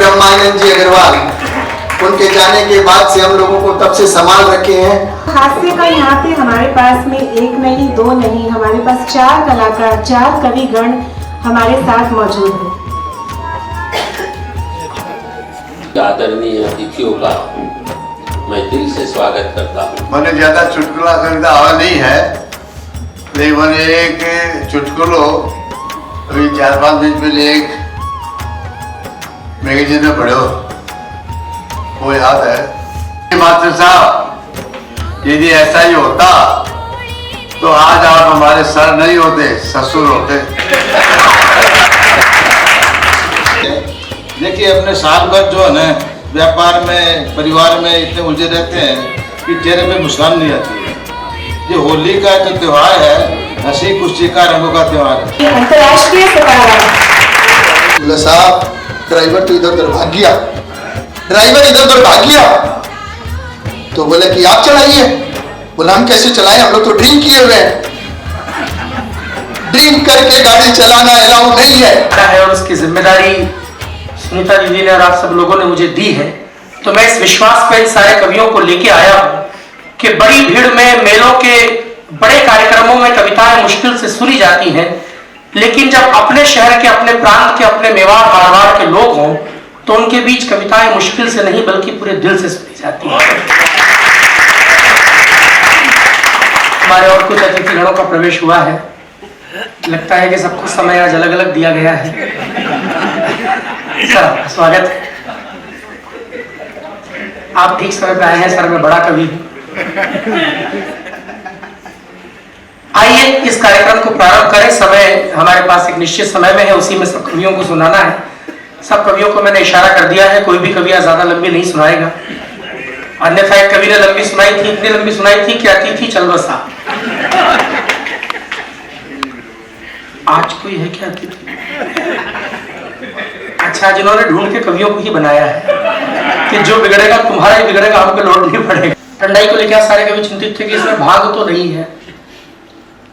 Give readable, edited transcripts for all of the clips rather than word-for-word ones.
ब्रह्मानंद जी अग्रवाल, उनके जाने के बाद से हम लोगों को तब से संभाल रखे हैं। हास्य का यहाँ पे हमारे पास में एक नहीं दो नहीं, हमारे पास 4 कलाकार, 4 कविगण हमारे साथ मौजूद हैं। आदरणीय अतिथियों का मैं दिल से स्वागत करता हूँ। मैंने ज्यादा चुटकुला खरीदा हुआ नहीं है, लेकिन मैंने एक चुटकुलो अभी 4-5 दिन पहले एक मैगजीन में पढ़ो, वो याद है। मास्टर साहब, यदि ऐसा ही होता तो आज आप हमारे सर नहीं होते, ससुर होते। देखिए, अपने साल भर जो है ना व्यापार में, परिवार में इतने उलझे रहते हैं कि चेहरे पे मुस्कान नहीं आती है। ये होली का जो त्योहार है, हंसी खुशी का, रंगों का त्योहार है। अंतर्राष्ट्रीय सितारा बोला साहब, ड्राइवर तो इधर उधर भाग गया, ड्राइवर इधर उधर भाग गया। तो बोले कि आप चलाइए। बोला हम कैसे चलाएं, हम लोग तो ड्रिंक किए हुए हैं, ड्रिंक करके गाड़ी चलाना अलाउ नहीं है। और उसकी जिम्मेदारी सुनीता दीदी ने और आप सब लोगों ने मुझे दी है। तो मैं इस विश्वास पे इन सारे कवियों को लेके आया हूँ कि बड़ी भीड़ में, मेलों के बड़े कार्यक्रमों में कविताएं मुश्किल से सुनी जाती हैं, लेकिन जब अपने शहर के, अपने प्रांत के, अपने मेवाड़ मारवाड़ के लोग हों तो उनके बीच कविताएं मुश्किल से नहीं बल्कि पूरे दिल से सुनी जाती हैं। हमारे और कुछ अतिथिगणों का प्रवेश हुआ है। लगता है कि सबको समय आज अलग अलग दिया गया है। सर, स्वागत। आप ठीक समय पे आए हैं सर, मैं बड़ा कवि हूं। आइए इस कार्यक्रम को प्रारंभ करें। समय हमारे पास एक निश्चित समय में है, उसी में सब कवियों को सुनाना है। सब कवियों को मैंने इशारा कर दिया है, कोई भी कवि ज्यादा लंबी नहीं सुनाएगा, अन्यथा एक कवि ने लंबी सुनाई थी, इतनी लंबी सुनाई थी कि अतिथि चल बसा। आज कोई है क्या अतिथि? अच्छा, जिन्होंने ढूंढ के कवियों को ही बनाया है कि जो बिगड़ेगा तुम्हारा ही बिगड़ेगा, हम पे लोड नहीं पड़ेगा। टंडाई को लेकर सारे कवि चिंतित थे कि इसमें भाग तो नहीं है।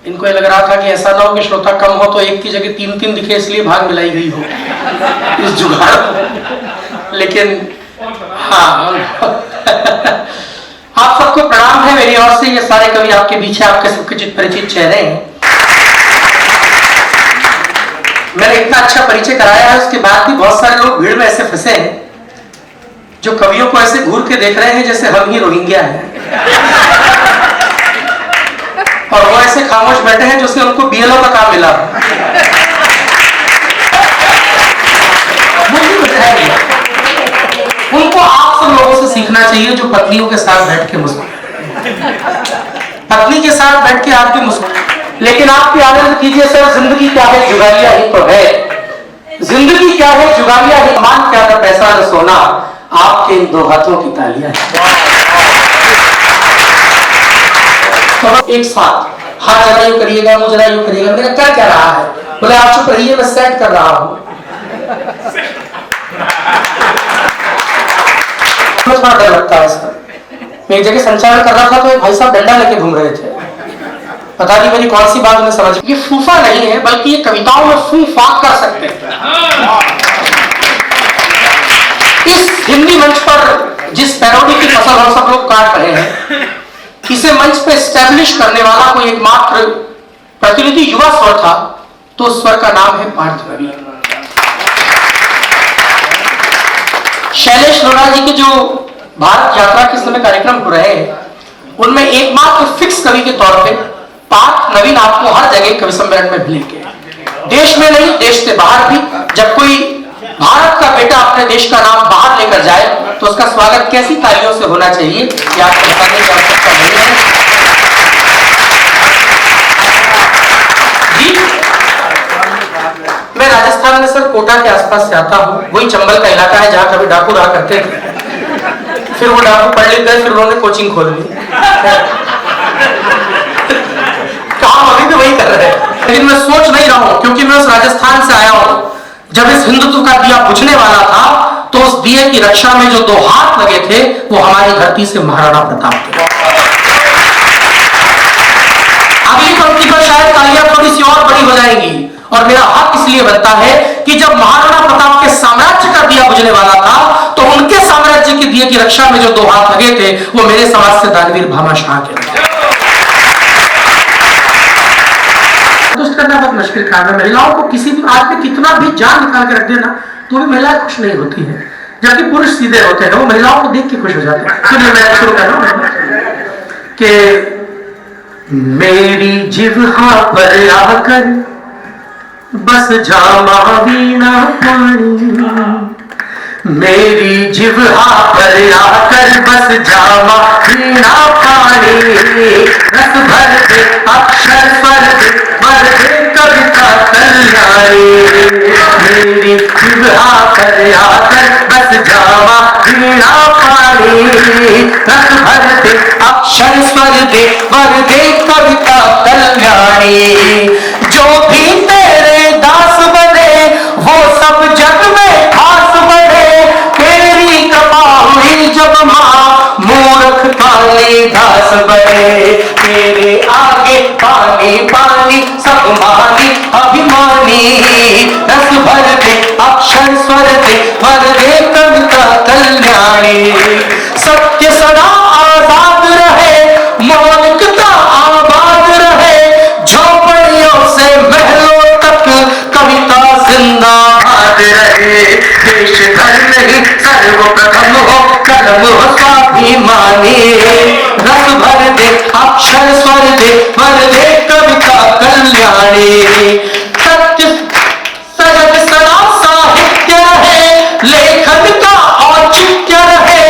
इनको ये लग रहा था कि ऐसा ना हो कि श्रोता कम हो तो एक की जगह 3-3 दिखे, इसलिए भाग मिलाई गई हो इस जुगाड़ में। लेकिन हाँ, आप सबको प्रणाम है मेरी ओर से। ये सारे कवि आपके बीच है, आपके सबके चित परिचित चेहरे हैं। मैंने इतना अच्छा परिचय कराया है, उसके बाद भी बहुत सारे लोग भीड़ में ऐसे फंसे हैं जो कवियों को ऐसे घूर के देख रहे हैं जैसे हम ही रोहिंग्या हैं, और वो ऐसे खामोश बैठे हैं जैसे उनको बीएलओ का काम मिला। उनको आप सब लोगों से सीखना चाहिए जो पत्नियों के साथ बैठ के मुस्कुराते, पत्नी के साथ बैठ के आप भी मुस्कुराते। लेकिन आप भी आनंद कीजिए सर, जिंदगी क्या है, जुगालिया ही तो है। जिंदगी क्या है, जुगालिया ही। मान क्या था, पैसा न सोना, आपके इन 2 हाथों की तालियां। तो एक साथ हाथ जरा यूं करिएगा, मुंह जरा यूं करिएगा। मेरा क्या कह रहा है? बोले आप चुप रहिए, मैं सेट कर रहा हूं। मुझे थोड़ा डर लगता है सर। मैं एक जगह संचालन कर रहा था तो एक भाई साहब डंडा लेके घूम रहे थे, पता नहीं मेरी कौन सी बात उन्हें समझ। ये फूफा नहीं है, बल्कि ये कविताओं में फू फाक कर सकते हैं। इस हिंदी मंच पर जिस पैरोडी की फसल हम सब लोग काट रहे हैं, इसे मंच पे एस्टैब्लिश करने वाला कोई एकमात्र प्रतिनिधि युवा स्वर था, तो उस स्वर का नाम है पार्थ रवि। शैलेश लोढ़ा जी के जो भारत यात्रा के समय कार्यक्रम हो रहे हैं, उनमें एकमात्र फिक्स कवि के तौर पे पार्थ नवीन आपको हर जगह कवि सम्मेलन में मिलेंगे। देश में नहीं, देश से बाहर भी। जब कोई भारत का बेटा अपने देश का नाम बाहर लेकर जाए तो उसका स्वागत कैसी तालियों से होना चाहिए, ये आपको बताने की आवश्यकता नहीं है। जी, मैं राजस्थान में सर कोटा के आसपास से आता हूँ। वही चंबल का इलाका है जहाँ कभी डाकू रहा करते थे। फिर वो डाकू पढ़ लिख गए, फिर उन्होंने कोचिंग खोल ली। काम अभी भी वही कर रहे हैं, लेकिन मैं सोच नहीं रहा हूं क्योंकि मैं उस राजस्थान से आया हूं जब इस हिंदुत्व का दिया बुझने वाला था, तो उस दिए की रक्षा में जो 2 हाथ लगे थे वो हमारी धरती से महाराणा प्रताप थे। अगली पंक्ति पर शायद तालियां थोड़ी सी और बड़ी हो जाएंगी, और मेरा हक इसलिए बनता है कि जब महाराणा प्रताप के साम्राज्य का दिया बुझने वाला था जी की रक्षा में जो 2 हाथ लगे थे वो मेरे समाज से दानवीर भामा शाह के संतुष्ट करना बहुत मुश्किल काम है। महिलाओं को किसी भी आदमी कितना भी जान निकाल के रख देना तो भी महिलाएं खुश नहीं होती है, जबकि पुरुष सीधे होते हैं, वो महिलाओं को देख के खुश हो जाते हैं। चलिए मैं शुरू कर रहा हूं कि मेरी जिह्वा पर आकर बस जामा वीणा पानी, मेरी जिह्वा पर आकर बस जामा वीणा पानी, रस भर दे अक्षर स्वर दे भर दे कविता कल्याणी, मेरी जिह्वा पर आकर बस जामा वीणा पानी, रस भर दे अक्षर स्वर दे भर दे कविता कल्याणी, जो भी तेरे दास बने वो सब जग में खास बने, तेरी कृपा हुई जब माँ मूर्ख कालिदास बने, तेरे आगे पानी पानी सब मानी अभिमानी, रस भर दे अक्षर स्वर दे भर दे कविता कल्याणी, सत्य सदा आजाद रहे मौलिकता आबाद रहे, झोपड़ियों से महलों तक कविता जिंदाबाद रहे, देश घर नहीं सर्वप्रथम हो कलम हो स्वाभिमानी, रस भर दे अक्षर स्वर दे भर दे कविता कल्याणी, सत्य सजग सदा साहित्य रहे लेखन का औचित्य रहे,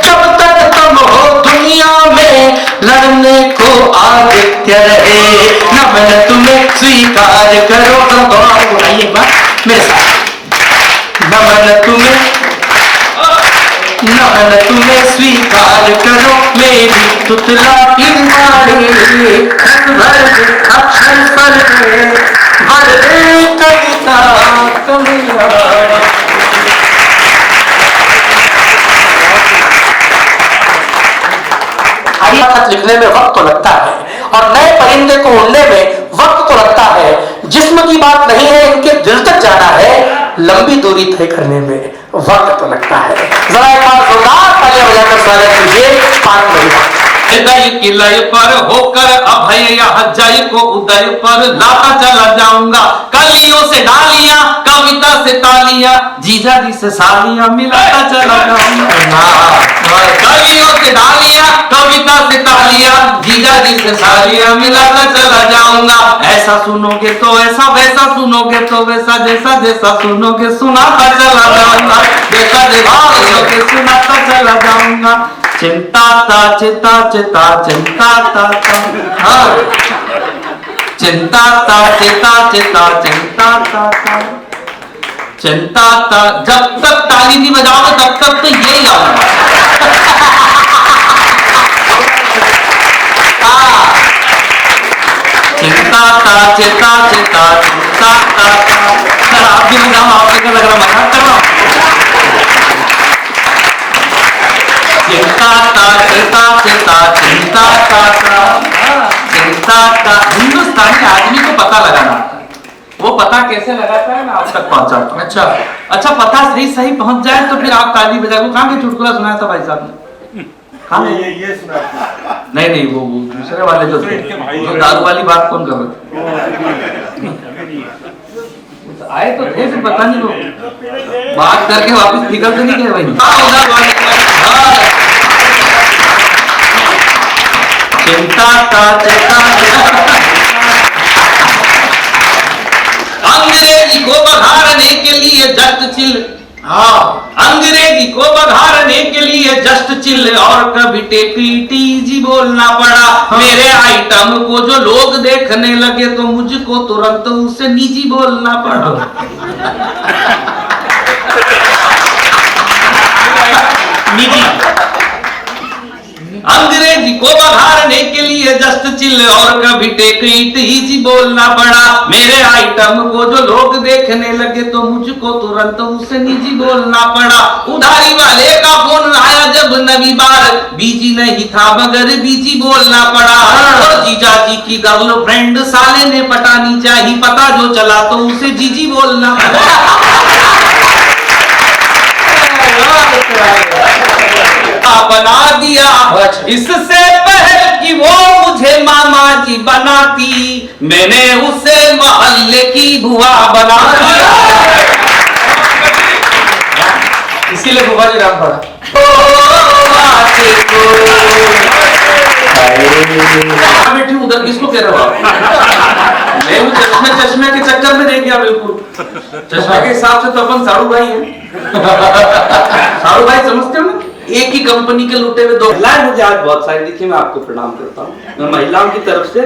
जब तक तुम हो दुनिया में लड़ने को आदित्य रहे, नमन तुम्हें स्वीकार करो भगवान, आइए बात मेरे साथ, नमन तुम्हें स्वीकार करो मेरी तुतला की वाणी, भर दे अक्षर स्वर दे भर दे कविता कल्याणी। खत लिखने में वक्त तो लगता है और नए परिंदे को उड़ने में वक्त तो लगता है, जिस्म की बात नहीं है, इनके दिल तक जाना है, लंबी दूरी तय करने में वक्त तो लगता है। जरा एक बार जोरदार तालियां बजाकर स्वागत कीजिए पाक महिला। हृदय की लय पर होकर अभय यह जय को उदय पर लाता चला जाऊंगा, कलियों से डालियां कविता से तालियां, जीजा जी से सालियां मिलाता चला जाऊंगा, कलियों से डालियां कविता से तालियां, जीजा जी से सालियां मिलाता चला जाऊंगा, ऐसा सुनोगे तो ऐसा, वैसा सुनोगे तो वैसा, जैसा जैसा सुनोगे सुनाता चला जाऊंगा, जैसा जैसा सुनोगे सुनाता चला जाऊंगा, चिंता ता चिता चिता चिंता ता हाँ, चिंता ता चिता चिता चिंता ता चिंता ता, जब तक ताली नहीं बजाओगे तब तक तो यही गाना चिंता ता चिता चिता चिंता ता, सर आप भी बजाओ, आपसे क्या लग रहा मजाक कर रहा हूँ, चिंता ता चिता चिता चिंता ता चिंता ता। हिंदुस्तानी आदमी को पता लगाना, वो पता कैसे लगाता है ना आप तक पहुंचाता हूं। अच्छा पता सही पहुंच जाए तो फिर आप ताली बजाए। वो कहाँ के चुटकुला सुनाया था भाई साहब ने? कहाँ ये सुनाया? नहीं वो दूसरे वाले जो थे, जो दारू वाली बात कौन कर रहे थे? आए तो थे, फिर पता नहीं वो बात करके वापस निकल तो नहीं गए भाई। चिंता का अंग्रेजी को बघारने के लिए जस्ट चिल, अंग्रेजी को बघारने के लिए जस्ट चिल, और कभी टीजी बोलना पड़ा, मेरे आइटम को जो लोग देखने लगे तो मुझको तुरंत उससे निजी बोलना पड़ा। निजी, अंग्रेजी को बघारने के लिए जस्ट चिल, और कभी टेक इट इजी बोलना पड़ा, मेरे आइटम को जो लोग देखने लगे तो मुझको तुरंत उससे निजी बोलना पड़ा। उधारी वाले का फोन आया जब नवी बार, बीजी नहीं था मगर बीजी बोलना पड़ा, और जीजा जी की गर्लफ्रेंड साले ने पटानी चाहिए, पता जो चला तो उसे जीजी बोलना पड़ा। बना दिया। इससे पहले कि वो मुझे मामा जी बनाती, मैंने उसे मोहल्ले की बुआ बना दिया। इसीलिए बुआ जी नाम पड़ा। बेटी उधर किसको कह रहे हो आप? मैं वो चश्मे के चक्कर में रह गया बिल्कुल। चश्मे के हिसाब से तो अपन साड़ू भाई हैं। साड़ू भाई समझते हो ना? एक ही कंपनी के लुटे हुए दो महिलाएं मुझे आज बहुत सारी दिखी। मैं आपको प्रणाम करता हूँ। मैं महिलाओं की तरफ से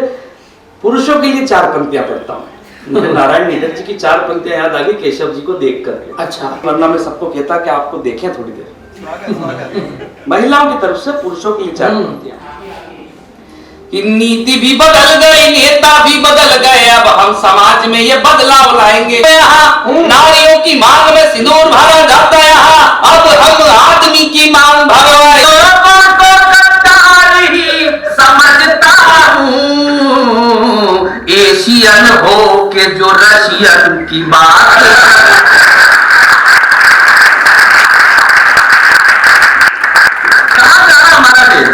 पुरुषों के लिए 4 पंक्तियां पढ़ता हूँ। मुझे नारायण नीरज जी की 4 पंक्तियां याद आ गई केशव जी को देख करके। अच्छा, वरना मैं सबको कहता कि आपको देखें थोड़ी देर। महिलाओं की तरफ से पुरुषों के लिए 4 पंक्तियां। कि नीति भी बदल गई, नेता भी बदल गए, अब हम समाज में ये बदलाव लाएंगे। यहाँ नारियों की मांग में सिंदूर भरा जाता है, यहाँ अब हम आदमी की मांग भरवाए। समझता हूँ एशियन हो के जो रशियन की बात। कहाँ जा रहा हमारा देश?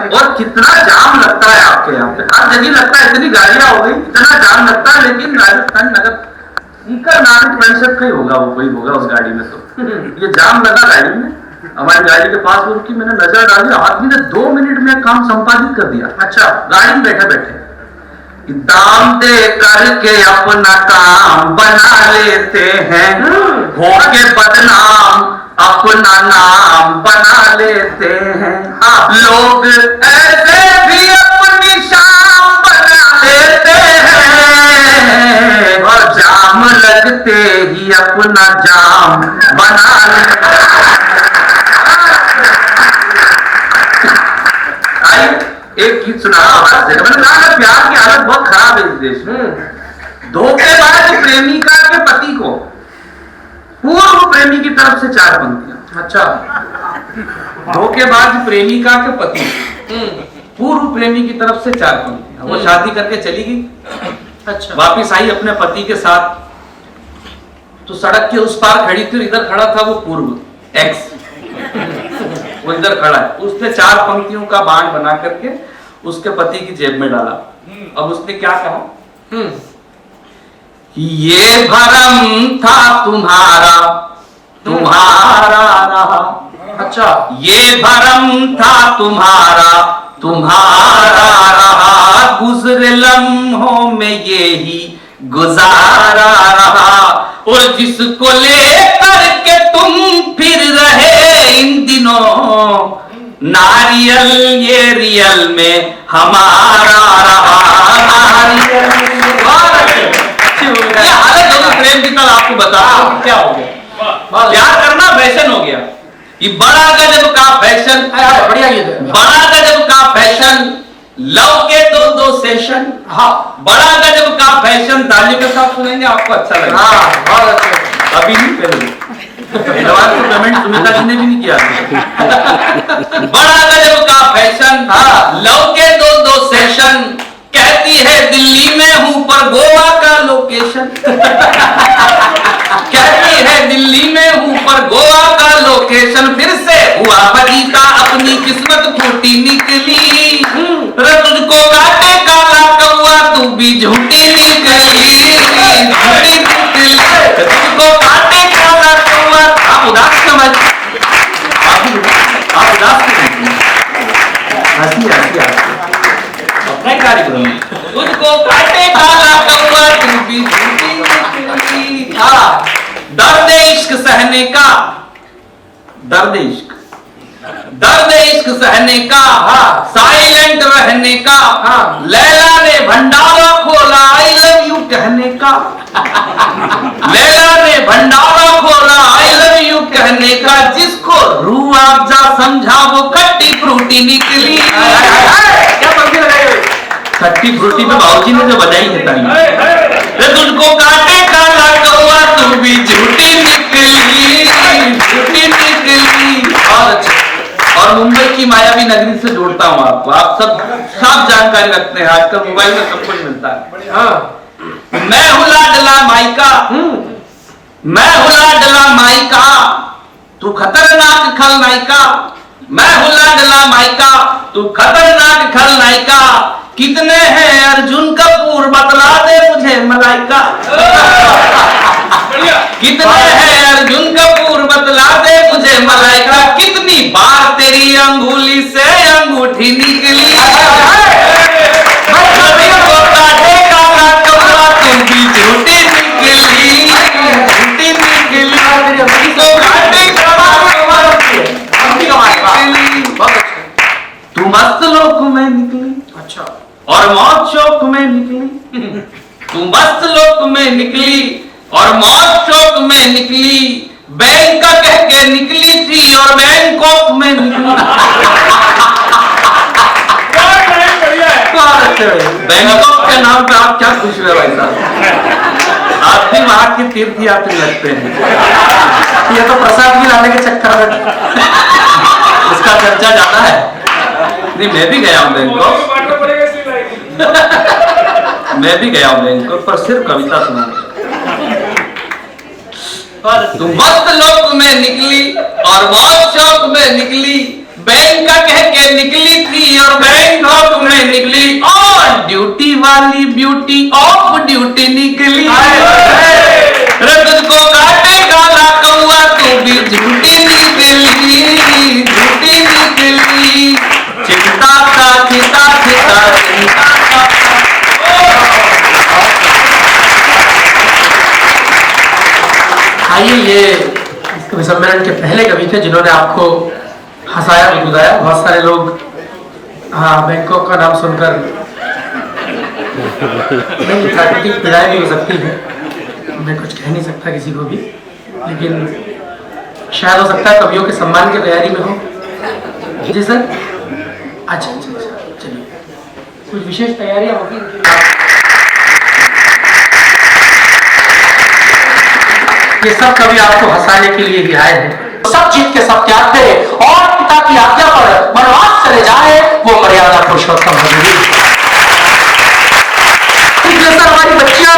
और कितना जाम लगता है आपके यहाँ पे, हर जगह लगता है। इतनी गाड़ियां हो गई, इतना जाम लगता है। लेकिन राजस्थान नगर उनका नागरिक परिषद का ही होगा, वो कोई होगा उस गाड़ी में। तो ये जाम लगा गाड़ी में, हमारी गाड़ी के पास वो रुकी, मैंने नजर डाली, आदमी ने 2 मिनट में काम संपादित कर दिया। अच्छा, गाड़ी में बैठे बैठे दाम दे करके अपना काम बना लेते हैं, होके बदनाम अपना नाम बना लेते हैं। लोग ऐसे भी अपनी शाम बना लेते हैं, और जाम लगते ही अपना जाम बना लेते हैं। एक गीत सुना, मैंने कहा प्यार की हालत बहुत खराब है इस देश में। धोखेबाज प्रेमिका के पति को पूर्व प्रेमी की तरफ से 4 पंक्तियां। अच्छा, धोखेबाज प्रेमिका के पति पूर्व प्रेमी की तरफ से 4 पंक्तियां। वो शादी करके चली गई। अच्छा, वापिस आई अपने पति के साथ, तो सड़क के उस पार खड़ी थी, इधर खड़ा था वो पूर्व एक्स, वो इधर खड़ा है। उसने 4 पंक्तियों का बाण बना करके उसके पति की जेब में डाला। अब उसने क्या कहा? ये भरम था तुम्हारा, तुम्हारा रहा। अच्छा, ये भरम था तुम्हारा, तुम्हारा रहा, गुजरे लम्हों में ये ही गुजारा रहा। और जिसको लेकर के तुम फिर रहे इन दिनों, नारियल ये रियल में हमारा रहा। प्रेम की तरह आपको बता क्या हो गया, प्यार करना फैशन हो गया। ये बड़ा गजब का फैशन, बढ़िया ये बड़ा गजब का फैशन, लव के 2 सेशन। हाँ, बड़ा गजब का फैशन। तालियों के साथ सुनेंगे, आपको अच्छा लगेगा। हाँ, बहुत अच्छा। अभी नहीं पहले एडवांस को पेमेंट सुनीता जी ने भी नहीं किया। बड़ा गजब का फैशन। हाँ, लव के 2 सेशन। कहती है दिल्ली में हूं पर गोवा का लोकेशन। कहती है दिल्ली में हूं पर गोवा का लोकेशन। फिर से हुआ बजीता, अपनी किस्मत फूटी निकली। तुझको काटे काला कौआ, तू भी झूठी निकली, झूठी निकली। तुझको काटे काला कौआ। आप उदास समझ, आप उदास हंसी हंसी अपना कार्यक्रम। तुझको काटे काला कौआ, तू भी झूठी निकली। हाँ, दर्द इश्क सहने का, दर्द इश्क, दर्द इश्क सहने का, साइलेंट रहने का। लैला ने भंडारा खोला, आई लव यू कहने का। लैला ने भंडारा खोला, आई लव यू कहने का। जिसको रूह अफ़ज़ा समझा वो खट्टी फ्रूटी निकली। क्या पंक्ति लगाई? खट्टी फ्रूटी में बाबूजी ने जो बजाई है ताली। तुझको काटे काला कौआ, तू भी झूठी निकली, झूठी निकली। और मुंबई की मायावी नगरी से जोड़ता हूँ आपको। आप सब जानकारी रखते हैं, आजकल मोबाइल में सब कुछ मिलता है। मैं हूँ लाडला माई का, मैं हूँ लाडला माई का। तू खतरनाक खलनायिका, मैं हूँ लाडला माइका, तू खतरनाक खलनायिका, कितने हैं अर्जुन कपूर बतला दे मुझे मलाइका। कितने हैं अर्जुन कपूर बतला दे मुझे मलाइका, कितनी बार तेरी अंगुली से अंगूठी निकली, तुम भी झूठी निकली, झूठी निकली, तू मस्त लोक में निकली, अच्छा, और मौत शोक में निकली, तू मस्त लोक में निकली और मौत शोक में निकली, बैंक का कह के निकली थी और बैंकॉक में निकली। बैंकॉक के नाम पे आप क्या खुश हुए भाई साहब? आप भी वहां के तीर्थ यात्री लगते हैं। ये तो प्रसाद भी लाने के चक्कर में इसका चर्चा जाता है। नहीं, मैं भी गया हूँ बैंकॉक, मैं भी गया हूँ बैंकॉक, पर सिर्फ कविता सुनाने। तू मस्त लोक में निकली और मौत शौक में निकली, बैंक का कह के निकली थी और बैंकॉक में निकली, और ड्यूटी वाली ब्यूटी ऑफ ड्यूटी निकली। तुझको काटे काला कौआ, तू भी झूठी निकली, झूठी निकली, चिंता का चिता चिता चिंता का। आइए, ये कवि सम्मेलन के पहले कवि थे जिन्होंने आपको हंसाया भी गुदाया। बहुत सारे लोग हाँ बैंकॉक का नाम सुनकर नहीं, प्राकृतिक पीड़ाएं भी हो सकती है, मैं कुछ कह नहीं सकता किसी को भी, लेकिन शायद हो सकता है कवियों के सम्मान की तैयारी में हो। जी सर, अच्छा अच्छा अच्छा, चलिए कुछ विशेष तैयारियां होगी। ये सब कवि आपको हंसाने के लिए ही आए हैं। सब जीत के सब त्याग दे और पिता की आज्ञा पर वनवास चले जाए, वो मर्यादा पुरुषोत्तम है। सर हमारी बच्चियां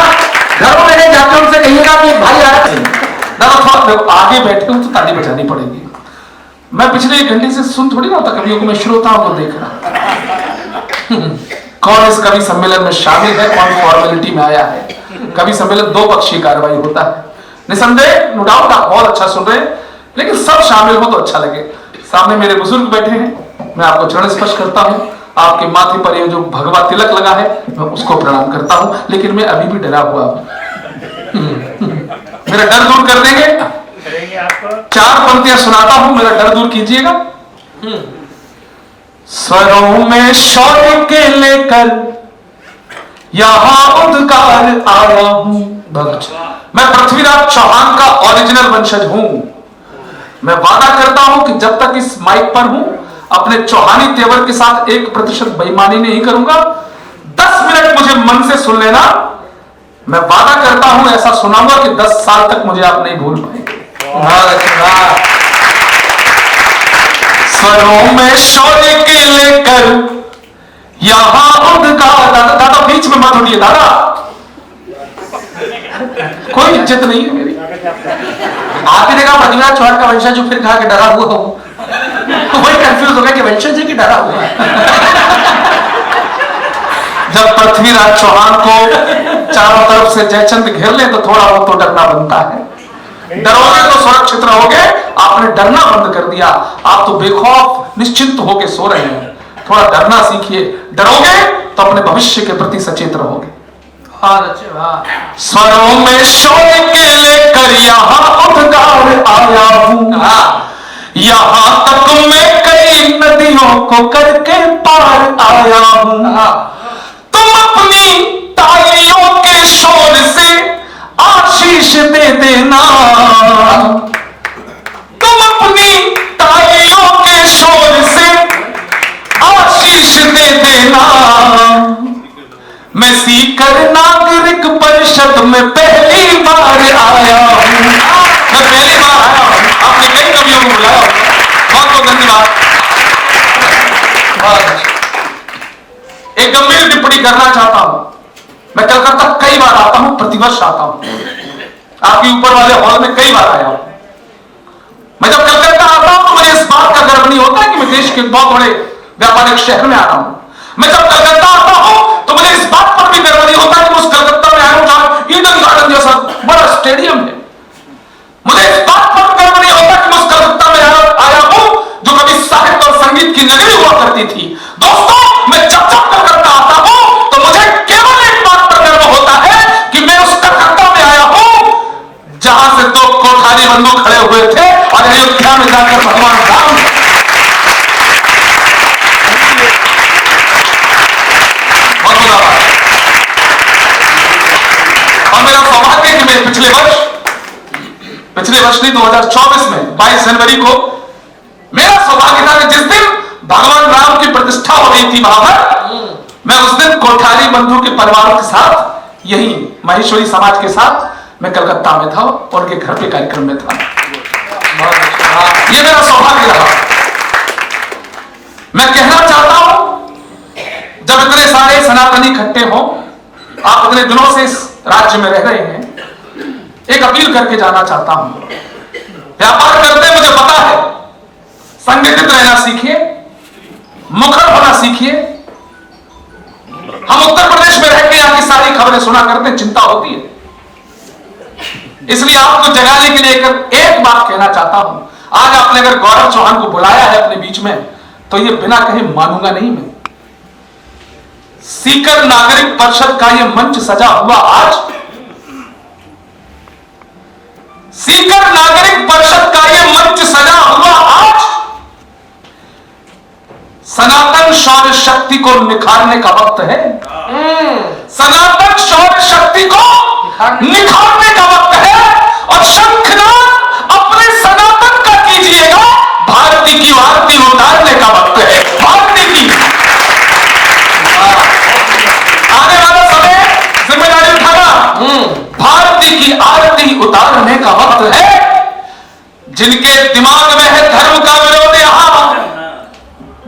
घरों में नहीं जाते, उनसे कहिएगा कि भाई थोड़ा आगे बैठे हूं तो ताली बजानी पड़ेगी। मैं पिछले 1 घंटे से सुन थोड़ी ना होता कवियों को, मैं श्रोताओं को देख रहा। कौन इस कवि सम्मेलन में शामिल है, कौन फॉर्मेलिटी में आया है। कवि सम्मेलन 2 पक्षीय कार्रवाई होता है, निसंदेह, नो डाउट आप बहुत अच्छा सुन रहे हैं, लेकिन सब शामिल हो तो अच्छा लगे। सामने मेरे बुजुर्ग बैठे हैं, मैं आपको चरण स्पर्श करता हूं, आपके माथे पर ये जो भगवा तिलक लगा है मैं उसको प्रणाम करता हूं, लेकिन मैं अभी भी डरा हुआ हूं। मेरा डर दूर कर देंगे? 4 पंक्तियां सुनाता हूं, मेरा डर दूर कीजिएगा। स्वरों में शौर्य के लेकर यहां उद्गार आया हूं। मैं पृथ्वीराज चौहान का ओरिजिनल वंशज हूं। मैं वादा करता हूं कि जब तक इस माइक पर हूं अपने चौहानी तेवर के साथ 1% बेईमानी नहीं करूंगा। 10 मिनट मुझे मन से सुन लेना, मैं वादा करता हूं ऐसा सुनाऊंगा कि 10 साल तक मुझे आप नहीं भूल पाएंगे। स्वरों में शौर्य के लेकर यहां उद्गार। दादा बीच में मत उठिए दादा, कोई इज्जत नहीं है मेरी। आपने देखा पृथ्वीराज चौहान का वंशज जो फिर कहा कि डरा हुआ हूं, तो वही कंफ्यूज हो गया कि वंशज है कि डरा हुआ है। जब पृथ्वीराज चौहान को चारों तरफ से जयचंद घेर ले तो थोड़ा बहुत तो डरना बनता है। डरोगे तो सुरक्षित रहोगे, आपने डरना बंद कर दिया, आप तो बेखौफ निश्चिंत होकर सो रहे हैं। थोड़ा डरना सीखिए, डरोगे तो अपने भविष्य के प्रति सचेत रहोगे। स्वरों में शौर्य के लेकर यहाँ उद्गार आया हूँ, यहाँ तक मैं कई नदियों को करके पार आया हूँ। तुम अपनी तालियों के शोर से आशीष दे देना, तुम अपनी तालियों के शोर से आशीष दे देना। मैं सीकर नागरिक परिषद में पहली बार आया हूं। मैं पहली बार आया हूं, आपने कई कवियों को बुलाया, बहुत बहुत धन्यवाद। एक गंभीर टिप्पणी करना चाहता हूं। मैं कलकत्ता कई बार आता हूं, प्रतिवर्ष आता हूं, आपके ऊपर वाले हॉल में कई बार आया हूं। मैं जब कलकत्ता आता हूं तो मुझे इस बात का गर्व नहीं होता कि मैं देश के बहुत बड़े व्यापारिक शहर में आ रहा हूं। मैं जब कलकत्ता आता हूं तो मुझे इस बात पर भी गर्व नहीं होता कि मैं उस कलकत्ता में आया हूं जहां ईडन गार्डन जैसा बड़ा स्टेडियम है। मुझे इस बात पर गर्व नहीं होता कि मैं उस कलकत्ता में आया हूं जो कभी साहित्य और संगीत की नगरी हुआ करती थी। दोस्तों, मैं जब कलकत्ता आता हूं तो मुझे केवल एक बात पर गर्व होता है कि मैं उस कलकत्ता में आया हूं जहां से दो कोठारी बंधु खड़े हुए थे और अयोध्या में जाकर भगवान राम और मेरा सौभाग्य कि मैं पिछले वर्ष नहीं 2024 में 22 जनवरी को मेरा सौभाग्य था कि जिस दिन भगवान राम की प्रतिष्ठा हो रही थी वहां पर, मैं उस दिन कोठारी बंधु के परिवार के साथ यही महेश्वरी समाज के साथ मैं कलकत्ता में था और उनके घर पे कार्यक्रम में था। ये मेरा सौभाग्य रहा। मैं कहना चाहता हूं, जब इतने सारे सनातनी इकट्ठे हो, आप इतने दिनों से इस राज्य में रह रहे हैं, एक अपील करके जाना चाहता हूं। व्यापार करते मुझे पता है, संगठित रहना सीखिए, मुखर होना सीखिए। हम उत्तर प्रदेश में रहकर यहाँ की सारी खबरें सुना करते हैं, चिंता होती है। इसलिए आपको जगाने के लिए एक बात कहना चाहता हूं। आज आपने अगर गौरव चौहान को बुलाया है अपने बीच में, तो ये बिना कहे मानूंगा नहीं मैं। सीकर नागरिक परिषद का ये मंच सजा हुआ आज, सीकर नागरिक परिषद का ये मंच सजा हुआ आज, सनातन शौर्य शक्ति को निखारने का वक्त है। सनातन शौर्य शक्ति को निखारने का वक्त है। और शंखनाद अपने सनातन का कीजिएगा, भारती की आरती उतारने का वक्त है। भारती की आने वाला समय जिम्मेदारी उठाना, भारती की आरती उतारने का वक्त है। जिनके दिमाग में है धर्म का विरोध, यहां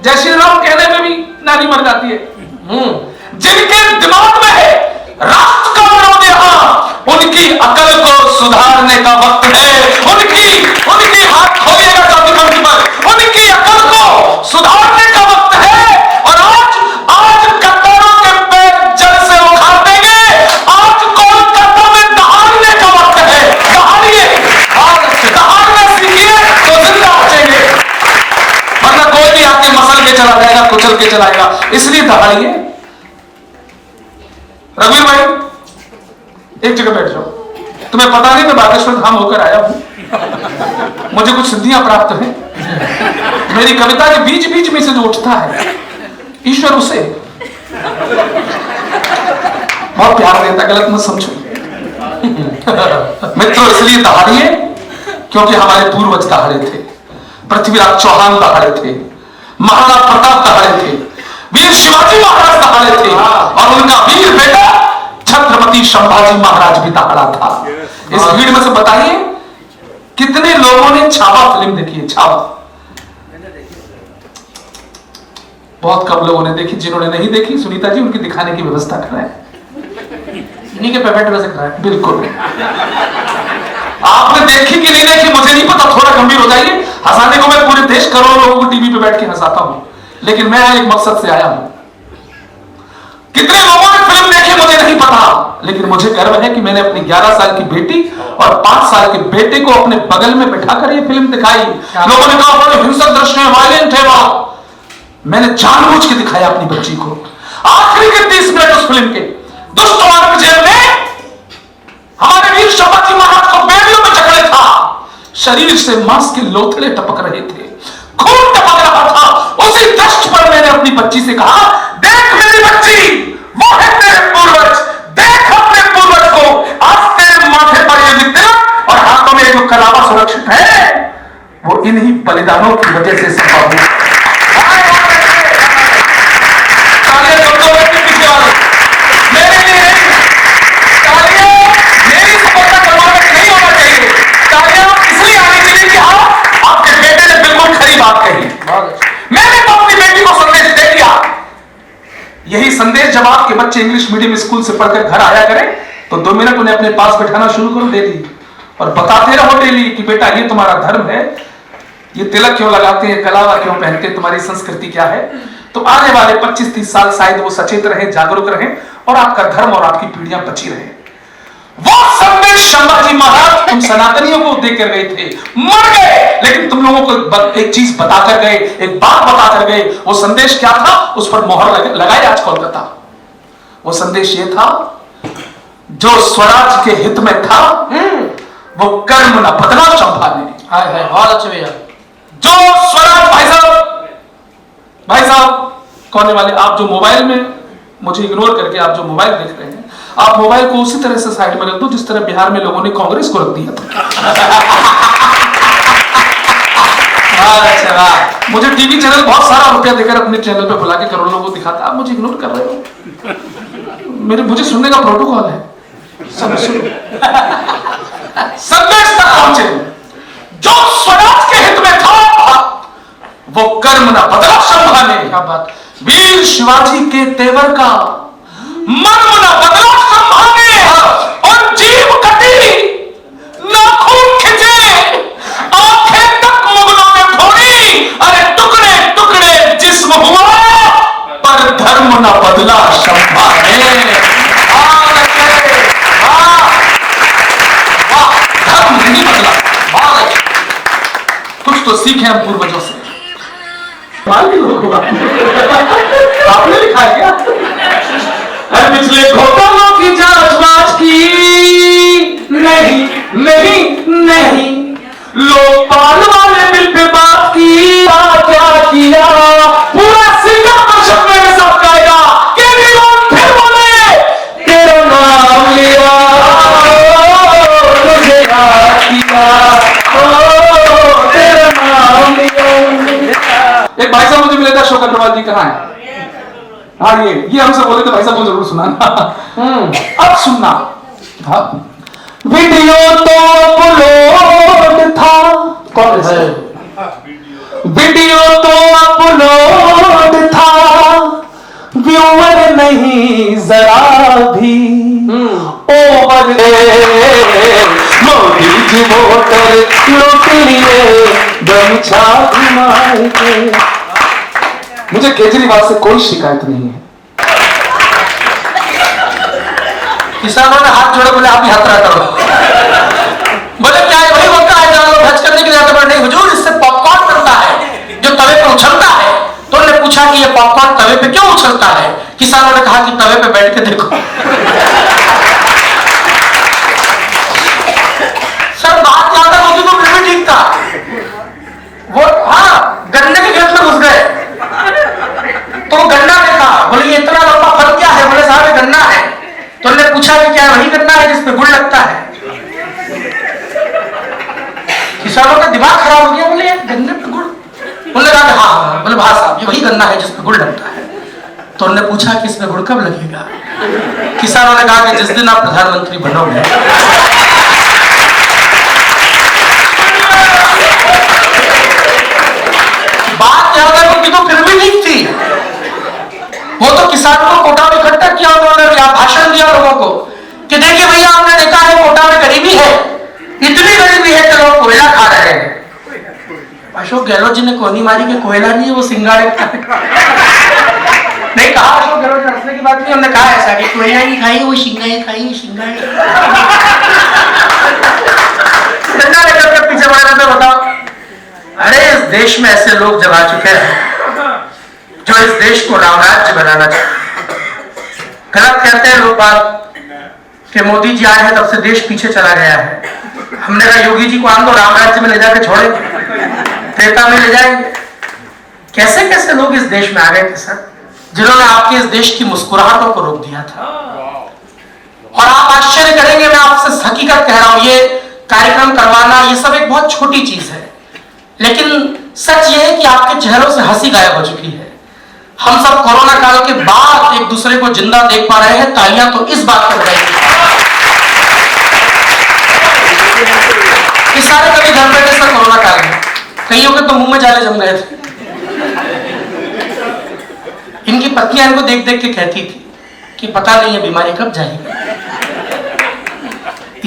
जय श्री राम कहने में भी नारी मर जाती है। जिनके दिमाग में है राष्ट्र का विरोध, यहां उनकी अकल को सुधारने का वक्त है। उनकी हाथ खोलिएगा चौथी पंक्ति पर, उनकी अकल को सुधारने का वक्त है। और आज कत्तारों के पैर जल से उखाड़ देंगे। आज कोलकाता में दहाड़ने का वक्त है। दहाड़ना सीखिए तो जिंदा बचेंगे, वरना कोई भी आके मसल के चला जाएगा, कुचल के चलाएगा। इसलिए दहाड़िए। रघुवीर भाई, एक जगह बैठ जाओ। तुम्हें पता नहीं मैं बागेश्वर धाम होकर आया हूं, मुझे कुछ सिद्धियां प्राप्त हैं। मेरी कविता के बीच बीच में से जो उठता है, ईश्वर उसे बहुत प्यार देता, गलत मत समझो मित्रों। इसलिए दहाड़िए क्योंकि हमारे पूर्वज दहाड़े थे। पृथ्वीराज चौहान दहाड़े थे, महाराणा प्रताप दहाड़े थे, वीर शिवाजी महाराज दहाड़े थे, और उनका वीर बेटा छत्रपति संभाजी महाराज भी दहाड़ा था। इस भीड़ में से बताइए कितने लोगों ने छावा फिल्म देखी है? छावा बहुत कम लोगों ने देखी। जिन्होंने नहीं देखी, सुनीता जी उनकी दिखाने की व्यवस्था कराएं। इन्हीं के पेमेंट में से कराएं। बिल्कुल। आपने देखी कि नहीं देखी मुझे नहीं पता, थोड़ा गंभीर हो जाइए। हंसाने को मैं पूरे देश करोड़ों लोगों को टीवी पे बैठ के हंसाता हूं, लेकिन मैं एक मकसद से आया हूं। कितने लोगों ने फिल्म देखी मुझे नहीं पता, लेकिन मुझे गर्व है कि मैंने अपनी 11 साल की बेटी और 5 साल के बेटे को अपने बगल में बैठाकर ये फिल्म दिखाई। लोगों ने कहा बड़े हिंसक दृश्य है, वायलेंट है। मैंने जानबूझ के दिखाया अपनी बच्ची को। आखिरी के 30 मिनट उस फिल्म के दुष्ट औरंगजेब ने हमारे वीर शिवाजी महाराज को बेड़ियों में जकड़े था। शरीर से मांस के लोथड़े टपक रहे थे, खून टपक रहा था। उसी दृश्य पर मैंने अपनी बच्ची से कहा, देख मेरी बच्ची, वो है तेरे पूर्वज, देख अपने पूर्वज को। आज तेरे माथे पर ये विद्युत और हाथों में जो कलावा सुरक्षित है, वो इन्हीं बलिदानों की वजह से संभव हुआ। मेरे लिए मेरी सफलता करवाने नहीं होना चाहिए। तालियां इसलिए आनी चाहिए कि हाँ, आपके बेटे ने बिल्कुल खरी बात कही। मैंने तो अपनी बेटी को संदेश दे दिया। यही संदेश जब आपके बच्चे इंग्लिश मीडियम स्कूल से पढ़कर घर आया करें, तो 2 मिनट उन्हें अपने पास बैठाना शुरू करो डेली, और बताते रहो डेली कि बेटा ये तुम्हारा धर्म है, ये तिलक क्यों लगाते हैं, कलावा क्यों पहनते हैं, तुम्हारी संस्कृति क्या है। तो आने वाले 25-30 साल शायद वो सचेत रहे, जागरूक रहे और आपका धर्म और आपकी पीढ़ियां बची रहे। वो संदेश संभाजी महाराज तुम सनातनियों को देकर गए थे, मर गए, लेकिन तुम लोगों को एक चीज बताकर गए, एक बात बताकर गए। वो संदेश क्या था, उस पर मोहर लगाए आज कोलकाता। वो संदेश ये था, जो स्वराज के हित में था वो कर्म न बदला संभाले। बहुत अच्छे भैया। जो स्वराज, भाई साहब कोने वाले, आप जो मोबाइल में मुझे इग्नोर करके आप जो मोबाइल देख रहे हैं, आप मोबाइल को उसी तरह से साइड में रख दो जिस तरह बिहार में लोगों ने कांग्रेस को रख दिया था। मुझे टीवी चैनल बहुत सारा रुपया देकर अपने चैनल पे बुला के करोड़ों को दिखाता, आप मुझे इग्नोर कर रहे हो। मुझे सुनने का प्रोटोकॉल है, संदेश तक पहुंचे। जो स्वराज के हित में था वो कर्म न बदला संभाले। क्या बात। वीर शिवाजी के तेवर का मर्म न बदला संभाले और जीव कटी नाखून खिंचे, आंखें तक मुगलों ने फोड़ी, अरे टुकड़े टुकड़े जिस्म हुआ पर धर्म न बदला संभाले। धर्म नहीं बदला। कुछ तो सीखे हम पूर्वजों से। आपने लिखा है क्या? पिछले घोटालों की जांच वाच की नहीं नहीं नहीं, लोकपाल वाले बिल पे बात की, क्या किया पूरा सिंगापुर में सब कायदा के विरोध फिर बोले, तेरा नाम लिया तुझे याद किया, तेरा नाम लिया। एक भाई साहब मुझे मिले थे, अशोक अग्रवाल जी कहाँ है? हाँ ये हमसे बोले थे भाई साहब को जरूर सुनाना। अब सुनना। वीडियो तो अपलोड था, कौन है? वीडियो तो अपलोड था, व्यूअर नहीं जरा भी ओवर। मोदी जी वोटर लूट लिए गमछा घुमाए के। मुझे केजरीवाल से कोई शिकायत नहीं है। किसानों ने हाथ जोड़े, बोले आप ही यात्रा करो। बोले क्या है वही होता है जहां लोग हज करने के लिए जाते हैं। नहीं हुजूर, इससे पॉपकॉर्न बनता है जो तवे पे उछलता है। तो उन्होंने पूछा कि ये पॉपकॉर्न तवे पे क्यों उछलता है? किसानों ने कहा कि तवे पे बैठ के देखो। सर बात ज्यादा होती तो फिर भी ठीक था। वो हाँ गन्ने के खेत में घुस गए तो गन्ना देखा, बोले ये इतना लंबा फल क्या है? बोले साहब ये गन्ना है। तो उन्होंने पूछा कि क्या वही गन्ना है जिसपे गुड़ लगता है? किसानों का दिमाग खराब हो गया, बोले गन्ने पे गुड़? बोले हाँ, बोले भाई साहब ये वही गन्ना है जिसपे गुड़ लगता है। तो उन्होंने पूछा कि इसमें गुड़ कब लगेगा? किसानों ने कहा कि जिस दिन आप प्रधानमंत्री बनोगे। बात याद है उनकी तो फिर भी ठीक थी। वो तो किसानों को कोटा में इकट्ठा किया, उन्होंने भाषण दिया लोगों को कि देखिए भैया आपने देखा है कोटा में गरीबी है, इतनी गरीबी है कि लोग कोयला खा रहे हैं। अशोक गहलोत जी ने कोनी मारी कि कोयला नहीं है वो सिंगाड़े खा नहीं कहा। अशोक गहलोत ने हंसने की बात नहीं, उन्होंने कहा ऐसा कि कोयला नहीं खाई वो सिंगाड़े खाई, सिंगाड़े। डंडा लेकर के पीछे बढ़ा था। बताओ, अरे इस देश में ऐसे लोग जब आ चुके हैं जो इस देश को रामराज्य बनाना चाहते। गलत कहते हैं लोग बात कि मोदी जी आए हैं तब से देश पीछे चला गया है। हमने कहा योगी जी को आम तो रामराज्य में ले जाके छोड़ेंगे, त्रेता में ले जाएंगे। कैसे कैसे लोग इस देश में आ गए थे सर, जिन्होंने आपके इस देश की मुस्कुराहटों को रोक दिया था। और आप आश्चर्य करेंगे, मैं आपसे हकीकत कह रहा हूं, ये कार्यक्रम करवाना ये सब एक बहुत छोटी चीज है, लेकिन सच ये है कि आपके चेहरों से हंसी गायब हो चुकी है। हम सब कोरोना काल के बाद एक दूसरे को जिंदा देख पा रहे हैं, तालियां तो इस बात पर बजाइए। इस सारे कभी घर बैठे सर कोरोना काल में कईयों के तो मुंह में जाले जम गए थे। इनकी पत्नियां इनको देख देख के कहती थी कि पता नहीं है बीमारी कब जाएगी।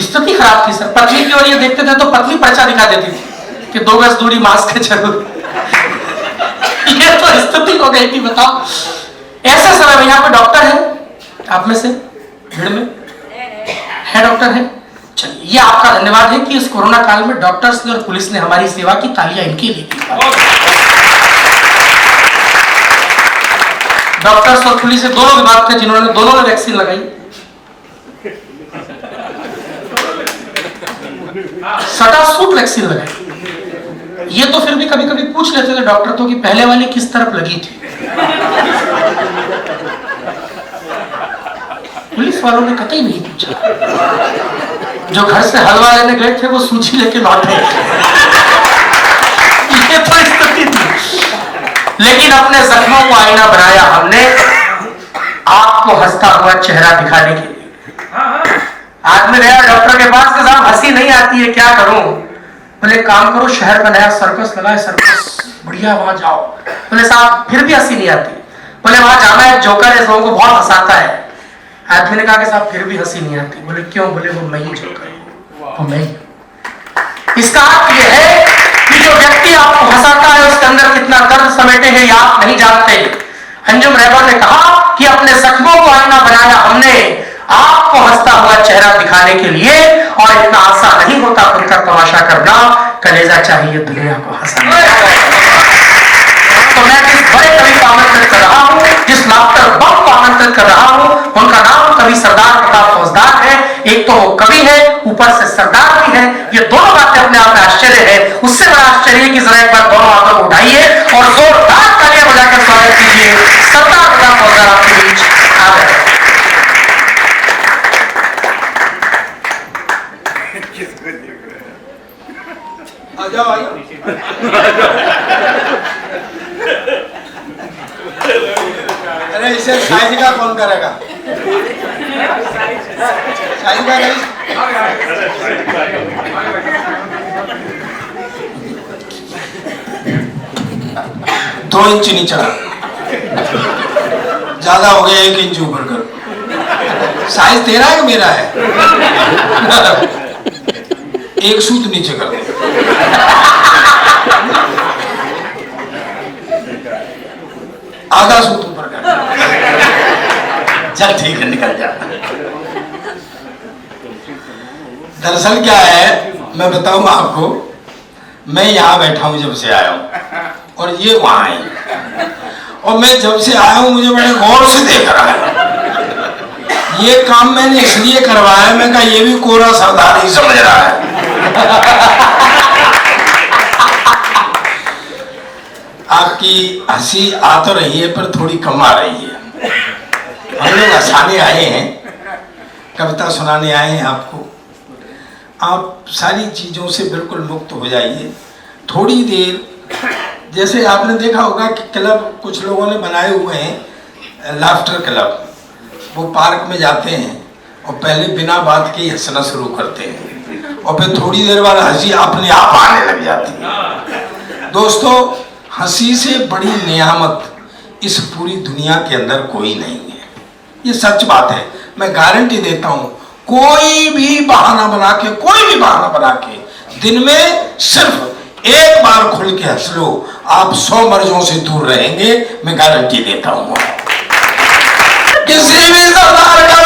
स्थिति खराब थी सर, पत्नी की ओर ये देखते थे तो पत्नी पर्चा दिखा देती थी कि 2 गज दूरी मास्क है जरूर। ये तो स्थिति हो गई थी, बताओ। ऐसे समय में यहाँ पे डॉक्टर है आप में से भीड़ में है, डॉक्टर है। चलिए, ये आपका धन्यवाद है कि इस कोरोना काल में डॉक्टर्स ने और पुलिस ने हमारी सेवा की, तालियां इनके लिए दी। डॉक्टर्स और पुलिस दोनों विभाग थे जिन्होंने दोनों ने वैक्सीन लगाई। सटासूट वैक्सीन लगाई। ये तो फिर भी कभी कभी पूछ लेते थे डॉक्टर तो कि पहले वाली किस तरफ लगी थी। पुलिस वालों ने कतई नहीं पूछा। जो घर से हलवा लेने गए थे वो सूची लेके लौटे। ये तो स्थिति थी। लेकिन अपने जख्मों को आईना बनाया हमने, आपको हंसता हुआ चेहरा दिखाने के लिए। आदमी गया डॉक्टर के पास, साहब हंसी नहीं आती है, क्या करूं? बोले काम करो, शहर का नया सर्कस लगा है, सर्कस बढ़िया, वहां जाओ। बोले साहब फिर भी हंसी नहीं आती। बोले वहां जाना है, जोकर है, लोगों को बहुत हंसाता है। आदमी ने कहा कि साहब फिर भी हंसी नहीं आती। बोले क्यों? बोले वो मैं ही जोकर हूं, वो मैं ही। इसका अर्थ यह है कि जो व्यक्ति आपको हंसाता है उसके अंदर कितना दर्द समेटे हैं ये आप नहीं जानते। अंजुम रहबर ने कहा कि अपने जख्मों को आईना बनाया हमने, आपको हंसता हुआ चेहरा दिखाने के लिए, और इतना आसान नहीं होता खुद का तमाशा करना, कलेजा चाहिए दुनिया को हंसाना। तो मैं जिस बड़े कवि को आमंत्रित कर रहा हूं, जिस लाफ्टर बम को आमंत्रित कर रहा हूं, उनका नाम कवि सरदार प्रताप फौजदार है। एक तो वो कवि है, ऊपर से सरदार भी है। ये दोनों बातें अपने आप में आश्चर्य है। उससे बड़ा आश्चर्य है कि जरा एक बार दोनों हाथों को उठाइए और जोरदार तालियां बजाकर स्वागत कीजिए। सरदार प्रताप फौजदार आपके बीच आ गए। आ जाओ, आ जाओ। अरे इसे साइज का कौन करेगा? साइज का नहीं। 2 इंच नहीं चढ़ा, ज्यादा हो गया, 1 इंच ऊपर कर। साइज तेरा है कि मेरा है? एक सूत नीचे कर दे। आधा सूत ऊपर कर। चल ठीक है, निकल जा। दरअसल क्या है, मैं बताऊं आपको, मैं यहाँ बैठा हूं जब से आया हूं और ये वहां है, और मैं जब से आया हूं मुझे बड़े गौर से देख रहा है। ये काम मैंने इसलिए करवाया, मैं कहा ये भी कोरा सरदार ही समझ रहा है। आपकी हंसी आ तो रही है पर थोड़ी कम आ रही है। हम लोग हंसाने आए हैं, कविता सुनाने आए हैं आपको। आप सारी चीज़ों से बिल्कुल मुक्त हो जाइए थोड़ी देर। जैसे आपने देखा होगा कि क्लब कुछ लोगों ने बनाए हुए हैं, लाफ्टर क्लब। वो पार्क में जाते हैं और पहले बिना बात के हंसना शुरू करते हैं और फिर थोड़ी देर बाद हंसी अपने आप आने लग जाती है। दोस्तों, हंसी से बड़ी नियामत इस पूरी दुनिया के अंदर कोई नहीं है। ये सच बात है, मैं गारंटी देता हूँ। कोई भी बहाना बना के दिन में सिर्फ एक बार खुल के हंस लो, आप 100 मर्जों से दूर रहेंगे, मैं गारंटी देता हूँ। किसी भी सरदार का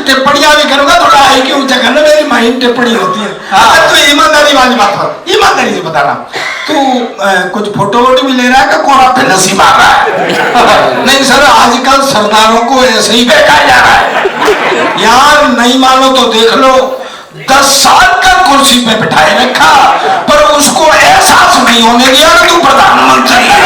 टिप्पणियां भी करूंगा, थोड़ा आई की ऊंचा करना, मेरी माइंड टिप्पणी होती है। तो ईमानदारी वाली बात हो, ईमानदारी से बताना, तू कुछ फोटो वोटो भी ले रहा है कि कोरा फिनसी मार रहा है? नहीं सर, आजकल सरदारों को ऐसे ही बहकाया जा रहा है यार। नहीं मानो तो देख लो, 10 साल का कुर्सी पे बिठाए रखा पर उसको एहसास नहीं होने दिया कि तू प्रधानमंत्री है।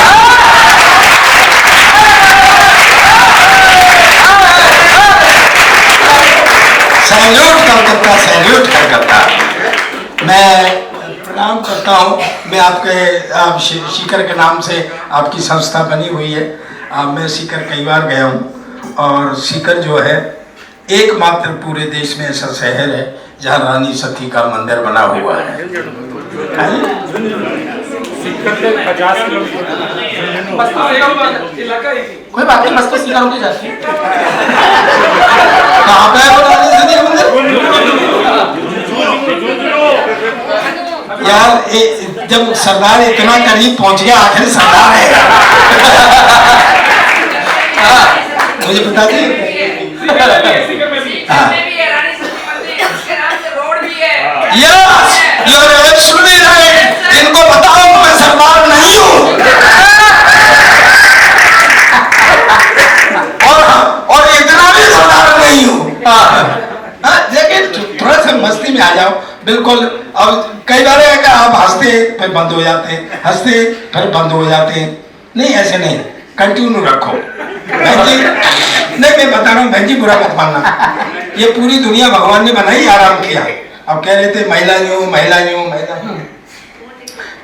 सैल्यूट कलकत्ता। मैं प्रणाम करता हूँ। मैं आप सीकर के नाम से आपकी संस्था बनी हुई है। मैं सीकर कई बार गया हूँ और सीकर जो है एकमात्र पूरे देश में ऐसा शहर है जहाँ रानी सती का मंदिर बना हुआ है। कोई बात नहीं, बस तो सीधा होके जाती है। कहाँ पे है वो रानी सती का मंदिर? यार जब सरदार इतना करीब पहुंच गया, आखिर सरदार है। मुझे बता दी। Yes, you are absolutely right. इनको बताओ मैं सरदार नहीं हूँ। और इतना भी सरदार नहीं हूँ। लेकिन थोड़ा सा मस्ती में आ जाओ, बिल्कुल। अब कई बार है कि आप हंसते फिर बंद हो जाते हैं, हंसते फिर बंद हो जाते हैं। नहीं, ऐसे नहीं, कंटिन्यू रखो। बहन जी, नहीं मैं बता रहा हूँ बहन जी, बुरा मत मानना। ये पूरी दुनिया भगवान ने बनाई, आराम किया। अब कह रहे थे महिला यूं, महिला यूं, महिला यूं।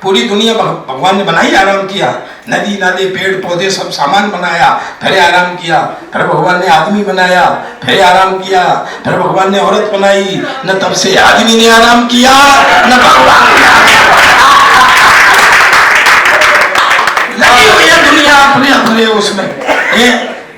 पूरी दुनिया भगवान ने बनाई, आराम किया। नदी नाले पेड़ पौधे सब सामान बनाया, फिर आराम किया। फिर भगवान ने आदमी बनाया, फिर आराम किया। फिर भगवान ने औरत बनाई, न तब से आदमी ने आराम किया न भगवान ने। लगी हुई है दुनिया अपने अपने उसमें।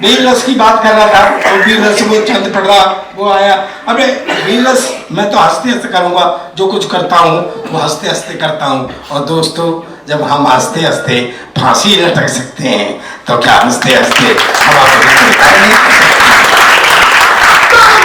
वीर रस की बात कर रहा था, तो वीर रस वो चंद पड़ रहा, वो आया। अबे वीर रस मैं तो हंसते हंसते करूंगा, जो कुछ करता हूँ वो हंसते हंसते करता हूँ। और दोस्तों, जब हम हंसते हंसते फांसी लटक सकते हैं, तो क्या हंसते हंसते हम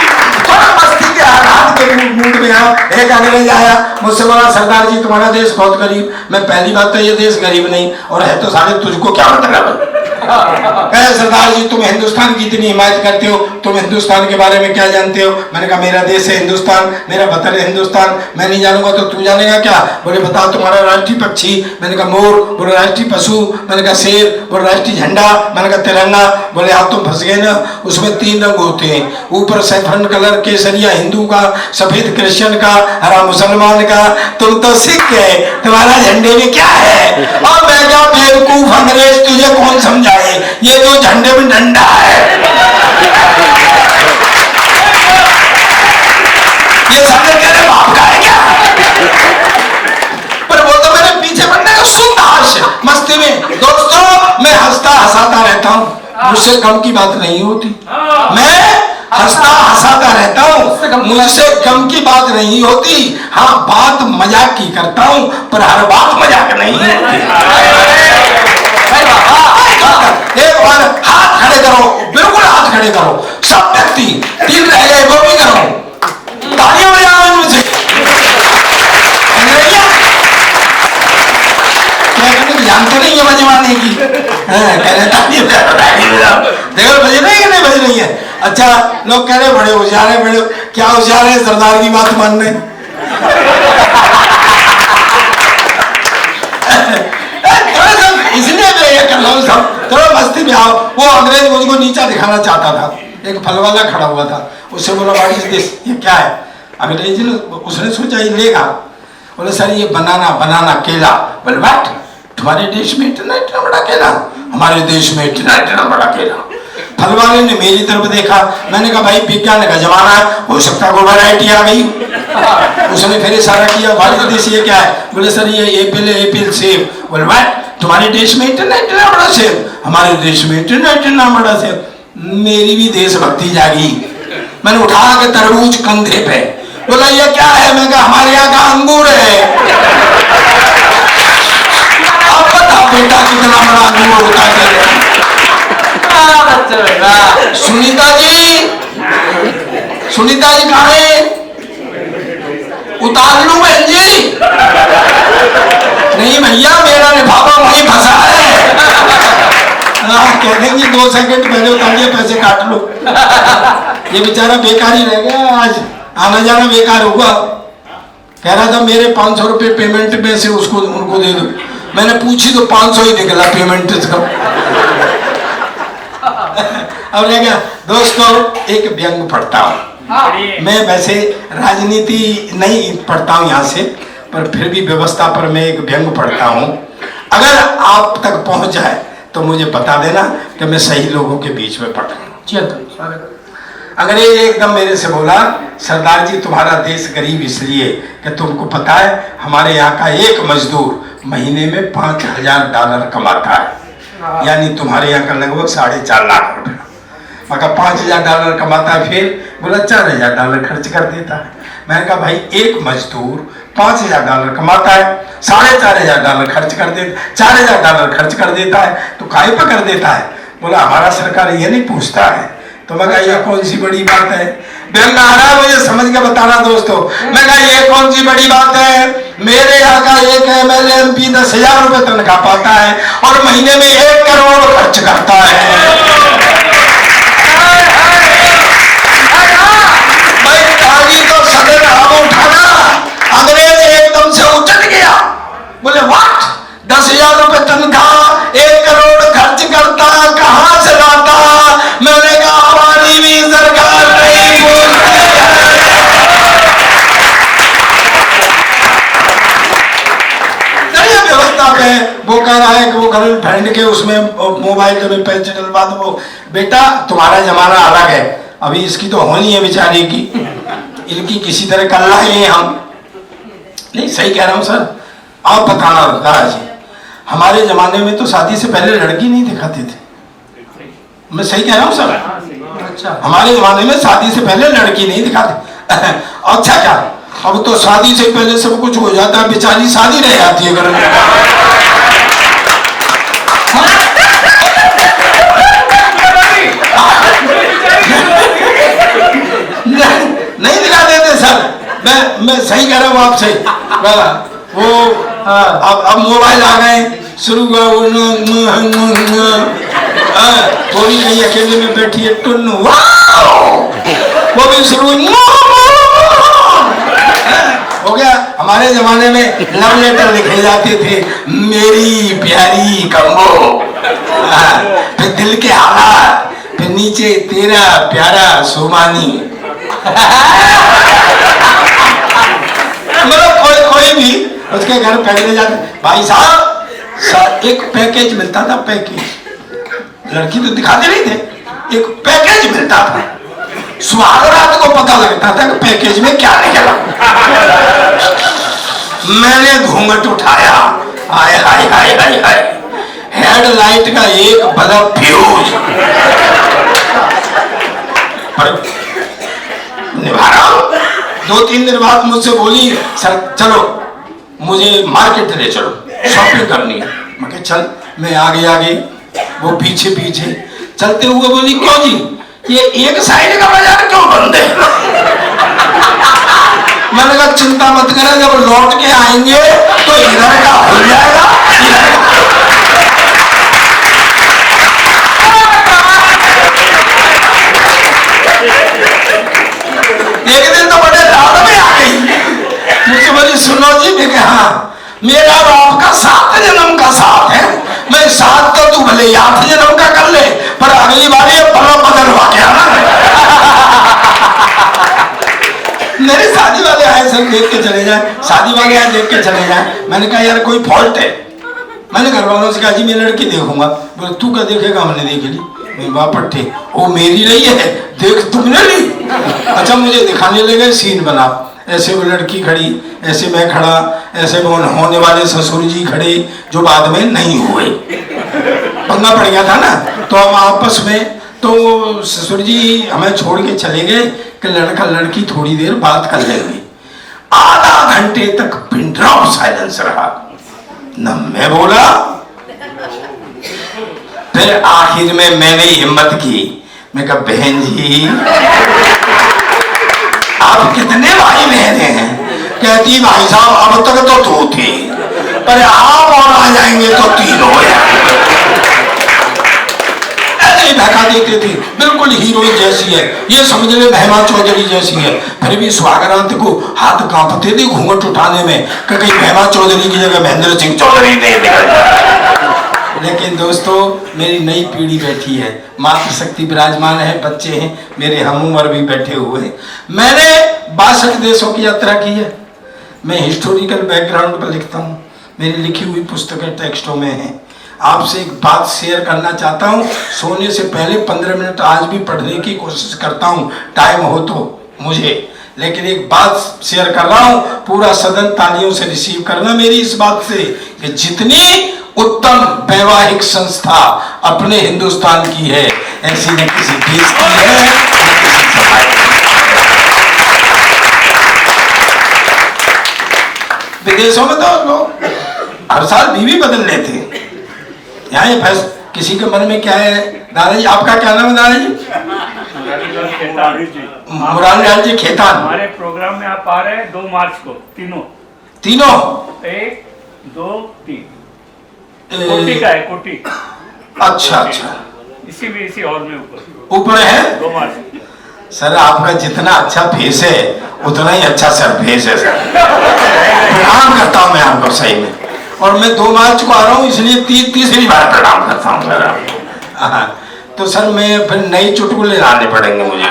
थोड़ा मस्ती के हाथ के मूड में आओ। एक अंग्रेज आया, मुझसे बोला सरदार जी तुम्हारा देश बहुत गरीब। मैं पहली बात तो ये देश गरीब नहीं, और है तो सारे तुझको क्या मतलब। कहे सरदार जी तुम हिंदुस्तान की इतनी हिमायत करते हो, तुम हिंदुस्तान के बारे में क्या जानते हो। मैंने कहा मेरा देश है हिंदुस्तान, मेरा वतन है हिंदुस्तान, मैं नहीं जानूंगा तो तू जानेगा क्या। बोले बताओ तुम्हारा राष्ट्रीय पक्षी। मैंने कहा मोर। बोले राष्ट्रीय पशु। मैंने कहा शेर। बोले राष्ट्रीय झंडा। मैंने कहा तिरंगा। बोले आप तुम फंस गए ना, उसमें 3 रंग होते हैं, ऊपर सैफरन कलर केसरिया हिंदू का, सफेद क्रिश्चियन का, हरा मुसलमान का। तुम तो सिख है, तुम्हारा झंडे में क्या है। और मैं क्या बेवकूफ अंग्रेज, तुझे कौन समझाए, ये तो झंडे में डंडा है। ये समझ तेरे बाप का है क्या। पर वो तो मेरे पीछे पड़ने का शुद्ध हर्ष, मस्ती में। दोस्तों, मैं हंसता हंसाता रहता हूँ, मुझसे कम की बात नहीं होती। मैं हंसता हंसाता रहता हूँ, मुझसे कम की बात नहीं होती। हाँ, बात मजाक की करता हूँ, पर हर बात मजाक नहीं होती। एक बार हाथ खड़े करो, बिल्कुल हाथ खड़े करो, सब व्यक्ति। 3 रह गए, वो भी करो, तालियां बजाओ मुझे। जानते नहीं है बजवाने की, कह रहे तालियां बजाओ। देखो बज रही है कि नहीं बज रही है। अच्छा, लोग कह रहे बड़े होशियार है, बड़े क्या होशियार है सरदार की बात मानने। इसलिए मैं ये कर रहा हूँ, सब थोड़ा मस्ती में आओ। वो अंग्रेज मुझको नीचा दिखाना चाहता था। एक फल वाला खड़ा हुआ था, उससे बोला व्हाट इज दिस, ये क्या है। अंग्रेज ने, उसने सोचा ये लेगा। बोले सर ये बनाना बनाना केला। बोले व्हाट, तुम्हारे देश में इतना इतना बड़ा केला, हमारे देश में इतना इतना बड़ा केला। फल वाले ने मेरी तरफ देखा। मैंने कहा भाई विज्ञान का जमाना है, हो सकता है कोई वैरायटी आ गई। उसने फिर इशारा किया भारत देश ये क्या है। बोले सर ये एप्पल है, एप्पल सेब। बोले व्हाट, तुम्हारे देश में इतना इतना बड़ा सेब, हमारे देश में इतना इतना बड़ा सेब। मेरी भी देशभक्ति जागी। मैंने उठा के तरबूज कंधे पे। बोला ये क्या है। मैं कहा हमारे यहाँ का अंगूर है। अब बता बेटा कितना बड़ा अंगूर होता है। सुनीता जी, सुनीता जी कहाँ है। उतार लूं बहन जी। नहीं भैया, मेरा लिफाफा वहीं फंसा है। कह देंगे 2 सेकंड पहले उतारिए, पैसे काट लो। ये बेचारा बेकार ही रह गया, आज आना जाना बेकार हुआ। कह रहा था मेरे 500 रुपये पेमेंट में से उसको उनको दे दो। मैंने पूछी तो 500 ही निकला पेमेंट इसका। अब रह गया। दोस्तों, एक व्यंग पढ़ता हूँ। मैं वैसे राजनीति नहीं पढ़ता हूँ यहाँ से, पर फिर भी व्यवस्था पर मैं एक व्यंग पढ़ता हूँ। अगर आप तक पहुँच जाए तो मुझे बता देना कि मैं सही लोगों के बीच में पढ़ रहा हूँ। अंग्रेज एकदम मेरे से बोला सरदार जी तुम्हारा देश गरीब इसलिए कि तुमको पता है हमारे यहाँ का एक मजदूर महीने में $5,000 कमाता है, यानी तुम्हारे यहाँ का लगभग 4.5 लाख रुपए। मगर $5,000 कमाता है, फिर बोला $4,000 खर्च कर देता है। मैंने कहा भाई एक मजदूर $5,000 कमाता है, $4,500 खर्च कर देता, $4,000 खर्च कर देता है, तो काहे पर कर देता है? बोला हमारा सरकार ये नहीं पूछता है। तो मैं कहा यह कौन सी बड़ी बात है? व्यंग आ रहा है मुझे, समझ के बताना दोस्तों। मैं कहा ये कौन सी बड़ी बात है? मेरे यहाँ का एक MLA MP 10,000 रुपए तनख्वाह पाता है और महीने में 1 करोड़ खर्च करता है। भाई ताली तो सदन हम उठाना। अंग्रेज एकदम से उछल गया, बोले व्हाट, 10,000 रुपए तनख्वाह, 1 करोड़ खर्च करता, कहां से लाता? मैंने कहा हमारी भी सरकार नहीं बोलती है। व्यवस्था पे वो कह रहा है कि वो गर्लफ्रेंड के उसमें मोबाइल में पैसे डलवा दो। वो बेटा तुम्हारा जमाना अलग है, अभी इसकी तो होनी है बेचारी की, इनकी किसी तरह कर लाए हम। नहीं सही कह रहा हूँ सर, आप बताना राज, हमारे जमाने में तो शादी से पहले लड़की नहीं दिखाते थे। मैं सही कह रहा हूँ सर? अच्छा, हमारे जमाने में शादी से पहले लड़की नहीं दिखाते। अच्छा क्या, अब तो शादी से पहले सब कुछ हो जाता है, बेचारी शादी रह जाती है घर में। नहीं दिखा देते सर, मैं सही कह रहा हूँ आपसे। वो अब मोबाइल आ गए, शुरू थोड़ी कहीं अकेले में बैठी है टुन्नू, वो भी शुरू हो गया। हमारे जमाने में लव लेटर लिखे जाते थे, मेरी प्यारी कम्बो, फिर दिल के हालात, फिर नीचे तेरा प्यारा सोमानी। मतलब कोई भी उसके घर पहले जाते, भाई साहब एक पैकेज मिलता था, पैकेज, लड़की तो दिखाते नहीं थे, एक पैकेज मिलता था। सुहागरात को पता लगता था कि पैकेज में क्या निकला। मैंने घूंघट उठाया, हाय हाय हाय हाय हाय, हेडलाइट का एक बल्ब फ्यूज। निभा रहा हूं। 2-3 दिन बाद मुझसे बोली, सर चलो मुझे मार्केट ले चलो, शॉपिंग करनी है। मैं कहा चल, मैं आगे, वो पीछे चलते हुए बोली, क्यों जी ये एक साइड का बाजार क्यों बंद है? मैंने कहा चिंता मत करें, जब लौट के आएंगे तो इधर का हो जाएगा। एक दिन तो बड़े रात में आ गई, मुझसे बोली सुनो जी। मैं कहा हाँ, मेरा और आपका 7 जन्म का साथ है, मैं 7 तो तू भले 8 जन्म का कर ले, पर अगली बार ये बल्ब बदलवा के आना। मेरे शादी वाले आए, सर देख के चले जाए, शादी वाले आए देख के चले जाए। मैंने कहा यार कोई फॉल्ट है? मैंने घर वालों से कहा जी मैं लड़की देखूंगा। बोले तू क्या देखेगा? हमने देख ली। बापट्टे, वो मेरी नहीं है, देख तुमने ली। अच्छा मुझे दिखाने लगे, सीन बना, ऐसे वो लड़की खड़ी, ऐसे मैं खड़ा, ऐसे वो होने वाले ससुर जी खड़े, जो बाद में नहीं हुए, पंगा पड़ गया था ना। तो हम आपस में, तो ससुर जी हमें छोड़ के चले गए कि लड़का लड़की थोड़ी देर बात कर लेंगे। आधा घंटे तक पिन ड्रॉप साइलेंस रहा, न मैं बोला। फिर आखिर में मैंने हिम्मत की, मैं कहा बहन जी आप कितने भाई बहन हैं? कहती भाई साहब अब तक तो 2 थे, पर आप और आ जाएंगे तो 3 हो जाएंगे। ऐसे ही धक्का देते थे, बिल्कुल हीरोइन जैसी है, ये समझ ले महिमा चौधरी जैसी है। फिर भी सुहागरात को हाथ कांपते थे घूंघट उठाने में, कि कहीं महिमा चौधरी की जगह महेंद्र सिंह चौधरी नहीं निकल जाए। लेकिन दोस्तों मेरी नई पीढ़ी बैठी है, मातृशक्ति विराजमान है, बच्चे हैं, मेरे हम उम्र भी बैठे हुए हैं। मैंने 62 देशों की यात्रा की है। मैं हिस्टोरिकल बैकग्राउंड पर लिखता हूँ, मेरी लिखी हुई पुस्तकें टेक्स्टों में हैं। आपसे एक बात शेयर करना चाहता हूँ, सोने से पहले 15 मिनट आज भी पढ़ने की कोशिश करता हूँ, टाइम हो तो मुझे, लेकिन एक बात शेयर कर रहा हूं, पूरा सदन तालियों से रिसीव करना मेरी इस बात से कि जितनी उत्तम वैवाहिक संस्था अपने हिंदुस्तान की है ऐसी न किसी देश की है न किसी समाज की। विदेशों में तो लोग हर साल बीवी बदल लेते हैं, यहाँ ये फैसला किसी के मन में क्या है। दादाजी आपका क्या नाम है दादाजी? मुरारीलाल जी खेतान। हमारे प्रोग्राम में आप आ रहे हैं 2 मार्च को, तीनों 1 2 3 कोटी का है, कोटी। अच्छा अच्छा, इसी हॉल में ऊपर है 2 मार्च। सर आपका जितना अच्छा फेस है उतना ही अच्छा सर फेस है सर। प्रणाम करता हूँ मैं आपको सही में, और मैं 2 मार्च को आ रहा हूँ इसलिए तीसरी बार प्रणाम करता हूँ सर। तो सर मैं फिर नई चुटकुले लाने पड़ेंगे मुझे।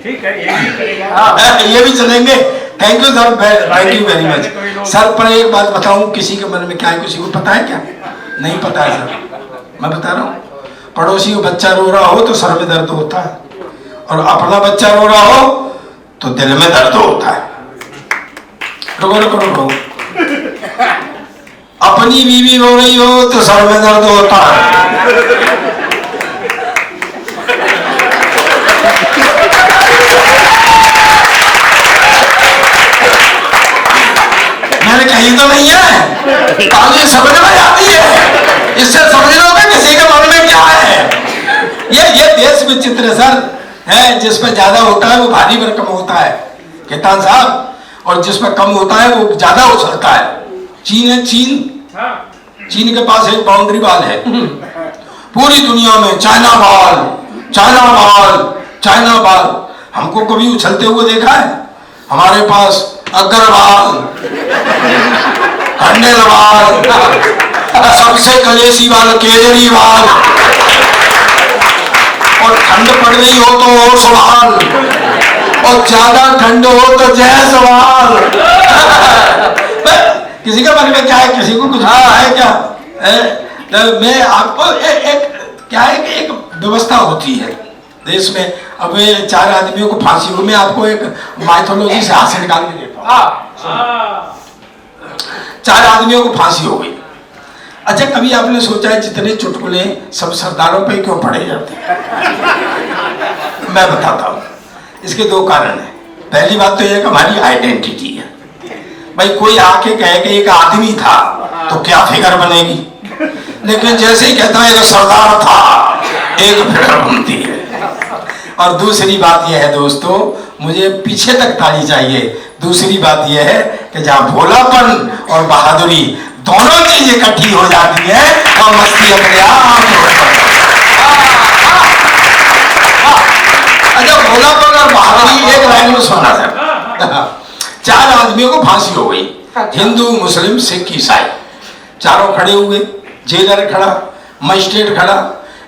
ठीक है, ये भी चलेंगे। Thank you sir, thank you very much sir. पर एक बात बताऊं, किसी के मन में क्या है, किसी को पता है क्या? नहीं पता है सर, मैं बता रहा हूँ। पड़ोसी को बच्चा रो रहा हो तो सर में दर्द होता है, और अपना बच्चा रो रहा हो तो दिल में दर्द होता है। रुको रुको रुको, अपनी बीवी रो रही हो तो सर में दर्द होता है। मैंने कही तो नहीं है, ताली समझ में आती है, इससे समझ लो कि किसी के मन में क्या है। ये देश विचित्र है सर, है जिसमें ज्यादा होता है वो भारी भरकम होता है खेतान साहब, और जिसमें कम होता है वो ज्यादा उछलता है। चीन है, चीन के पास एक बाउंड्री वॉल है। पूरी दुनिया में China ball, China ball, China ball. हमको कभी उछलते हुए देखा है? हमारे पास अग्रवाल, खंडेलवाल, सबसे कलेशी वाल केजरीवाल, और ठंड पड़ गई हो तो और सवाल, और ज्यादा ठंड हो तो जायसवाल। किसी के मन में क्या है, किसी को कुछ है क्या? मैं आपको एक क्या है कि एक व्यवस्था होती है देश में। अब 4 आदमियों को फांसी हो, मैं आपको एक माइथोलॉजी से हाथ से निकाल के देता हूँ। 4 आदमियों को फांसी हो गई। अच्छा, कभी आपने सोचा है जितने चुटकुले सब सरदारों पे क्यों पड़े जाते हैं? मैं बताता हूँ, इसके 2 कारण हैं। पहली बात तो यह कि हमारी आइडेंटिटी है। भाई कोई आके कहे कि एक आदमी था तो क्या फिगर बनेगी, लेकिन जैसे ही कहता है एक सरदार था, एक फिगर बनती है। और दूसरी बात यह है दोस्तों, मुझे पीछे तक ताली चाहिए। दूसरी बात यह है कि जहाँ भोलापन और बहादुरी दोनों चीज इकट्ठी हो जाती है और मस्ती अपने आप। अच्छा, भोलापन और बहादुरी एक लाइन में सुना सर। 4 आदमियों को फांसी हो गई, हिंदू, मुस्लिम, सिख, ईसाई, चारों खड़े हुए। जेलर खड़ा, मजिस्ट्रेट खड़ा,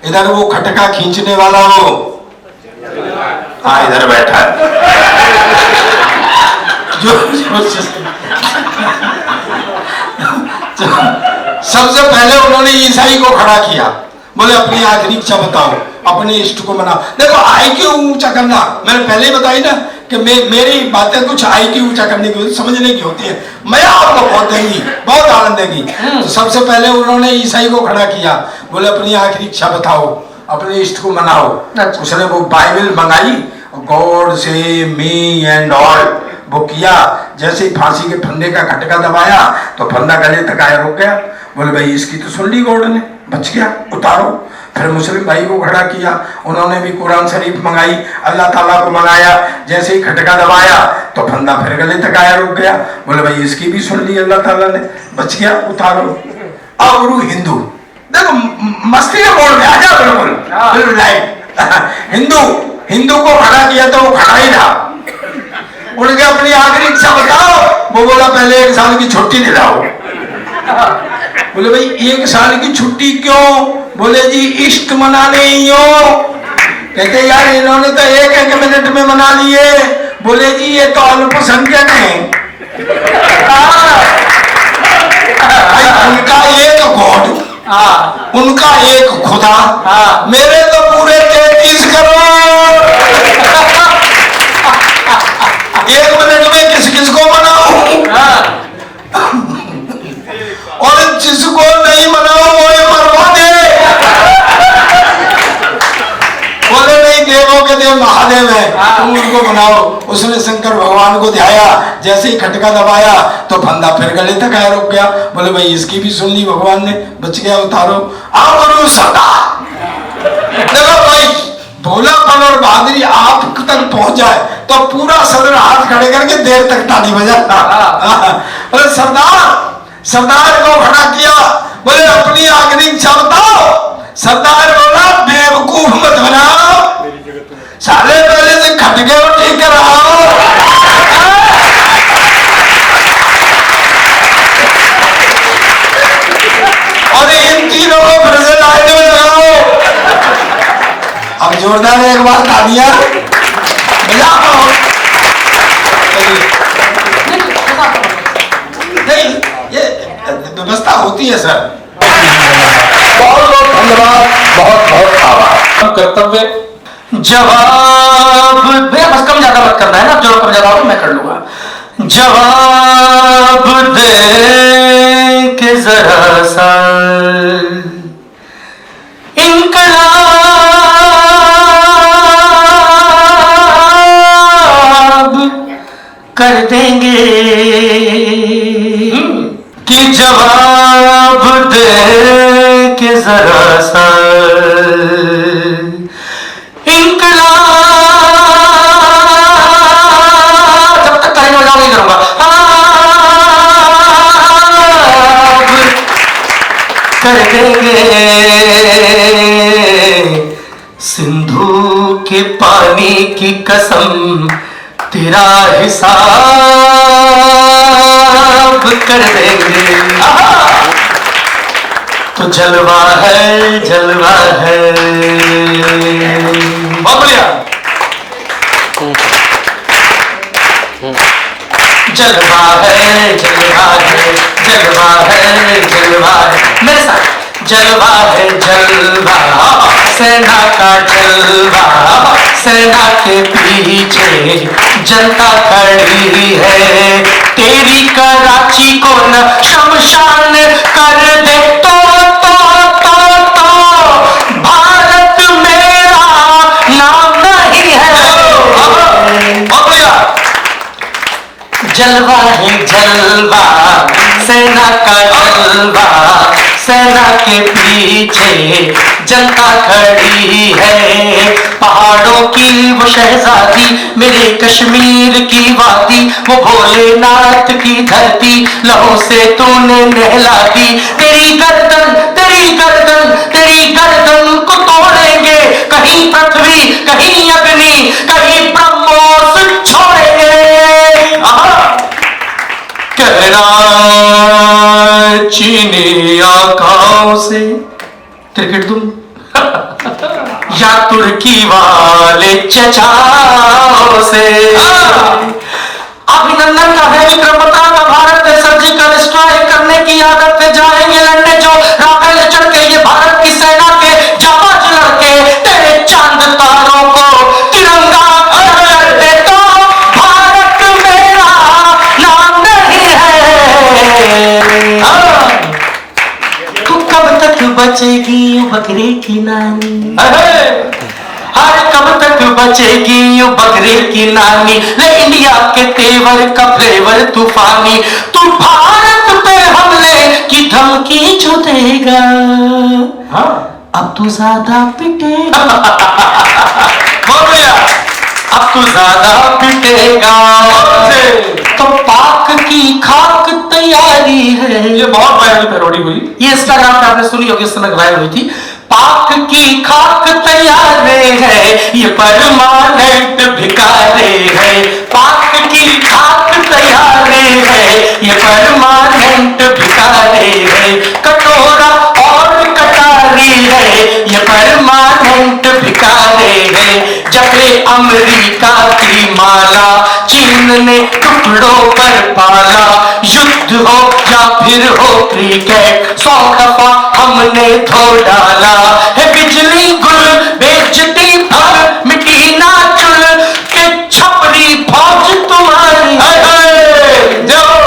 इधर वो खटका खींचने वाला हो, हाँ इधर बैठा है, सबसे पहले उन्होंने ईसाई को खड़ा किया, बोले अपनी आखिरी इच्छा बताओ, अपने इष्ट को मनाओ। देखो IQ ऊंचा करना, मैंने पहले ही बताई ना कि मेरी बातें कुछ IQ ऊंचा करने की, समझने की होती है। मैं आपको बहुत देंगी, बहुत आनंद देगी। तो सबसे पहले उन्होंने ईसाई को खड़ा किया, बोले अपनी आखिरी इच्छा बताओ, अपने इष्ट को मनाओ। उसने वो बाइबल मंगाई, गॉड से मी एंड ऑल वो किया। जैसे ही फांसी के फंदे का खटका दबाया तो फंदा गले तक आया, रुक गया। बोले भाई इसकी तो सुन ली गॉड ने, बच गया, उतारो। फिर मुस्लिम भाई को खड़ा किया, उन्होंने भी कुरान शरीफ मंगाई, अल्लाह ताला को मनाया। जैसे ही खटका दबाया तो फंदा फिर गले तक आया, रुक गया। बोले भाई इसकी भी सुन ली अल्लाह ताला ने, बच गया, उतारो। और हिंदू देखो मस्ती के मोड़ में आ जा, बिल्कुल लाइट। हिंदू को खड़ा किया तो वो खड़ा ही रहा। उनके अपनी आखिरी इच्छा बताओ, वो बोला पहले 1 साल की छुट्टी दिलाओ। बोले भाई 1 साल की छुट्टी क्यों? बोले जी इष्ट मनाने ही हो। कहते यार इन्होंने तो 1 मिनट में मना लिए। बोले जी ये तो अल्पसंख्यक है, उनका एक गॉड उनका एक खुदा, मेरे तो पूरे 33 करोड़। 1 मिनट में किस किस को मनाऊं और जिसको नहीं मनाऊं वो ये मरवा दे। बोले नहीं, देवों के देव महादेव है, तुम उनको बनाओ। उसने शंकर भगवान को ध्याया, जैसे ही खटका दबाया तो फंदा फिर गले तक आया, रुक गया। बोले भाई इसकी भी सुन ली भगवान ने, बच गया, उतारो। आओ गुरु सरदार, देखो भाई भोलापन और बहादुरी आप तक पहुंच जाए तो पूरा सदर हाथ खड़े करके देर तक ताली बजाता। बोले सरदार, सरदार को खड़ा किया, बोले अपनी आखिरी इच्छा बताओ। सरदार बोला बेवकूफ मत बनाओ, साले पहले से खट गए और ठीक कराओ। और इन तीनों को फिर से लाइन में लगाओ। अब जोरदार एक बार तालियां बजाओ। नहीं, ये व्यवस्था होती है सर। बहुत बहुत धन्यवाद, बहुत बहुत आभार। कर्तव्य जवाब भैया बस कम ज्यादा मत करना है ना, जो कम ज्यादा हो मैं कर लूंगा। जवाब दे के जरा सा इनकलाब कर देंगे कि जवाब दे के जरा सा इनकलाब, जब तक ताली बजाओ नहीं करूंगा, कर देंगे सिंधु के पानी की कसम, तेरा हिसाब कर देंगे। तो जलवा है, जलवा है। बहुत बढ़िया। जलवा है, जलवा है, जलवा है, जलवा है। मेरे साथ जलवा है, जलवा सेना का जलवा, सेना के पीछे जनता खड़ी है। तेरी कराची को न शमशान कर दे तो भारत मेरा नाम नहीं है। जलवा है, जलवा सेना का जलवा, सेना के पीछे जनता खड़ी है। पहाड़ों की वो शहजादी, मेरे कश्मीर की वादी, वो भोलेनाथ की धरती, लहू से तूने नहला दी। तेरी गर्दन, तेरी गर्दन, तेरी गर्दन को तोड़ेंगे, कहीं पृथ्वी, कहीं अग्नि, कहीं ब्रह्मोस छोड़ेंगे। कहना चीनी आंखों से क्रिकेट तुम या तुर्की वाले चचाओं से। अभिनंदन का है विक्रम बता का भारत ने सर्जिकल स्ट्राइक करने की आदत पे जाएंगे लड़ने जो राफेल चढ़ के ये भारत की सेना के जाबाज लड़के तेरे चांद तारों को तिरंगा कर दे तो भारत मेरा नाम नहीं है। तू कब तक बचेगी बकरे की नानी, हर कब तक बचेगी यो बकरे की नानी। ले इंडिया के तेवर का फ्लेवर तूफानी, तू भारत पे हमले की धमकी जो देगा, अब तू ज्यादा पिटेगा। अब तू ज्यादा पिटेगा तो पाक की खाक तैयारी है। ये बहुत वायरल पैरोडी हुई, ये इंस्टाग्राम पे आपने सुनी होगी, इस समय वायरल हुई थी। पाक की खाक तैयार है, ये परमानेंट भिखारे है। पाक की खाक तैयार है, ये परमानेंट भिखारे है। कटोरा और कटारी है, ये परमानेंट भिखारे है। जबे अमेरिका की माला चीन ने टुकड़ों पर पाला, युद्ध हो या फिर हो क्रिकेट, 100 दफा हमने धो डाला है बिजली गुल, बेइज्जती भर मिटी ना चुल के छपरी फौज तुम्हारी। जाओ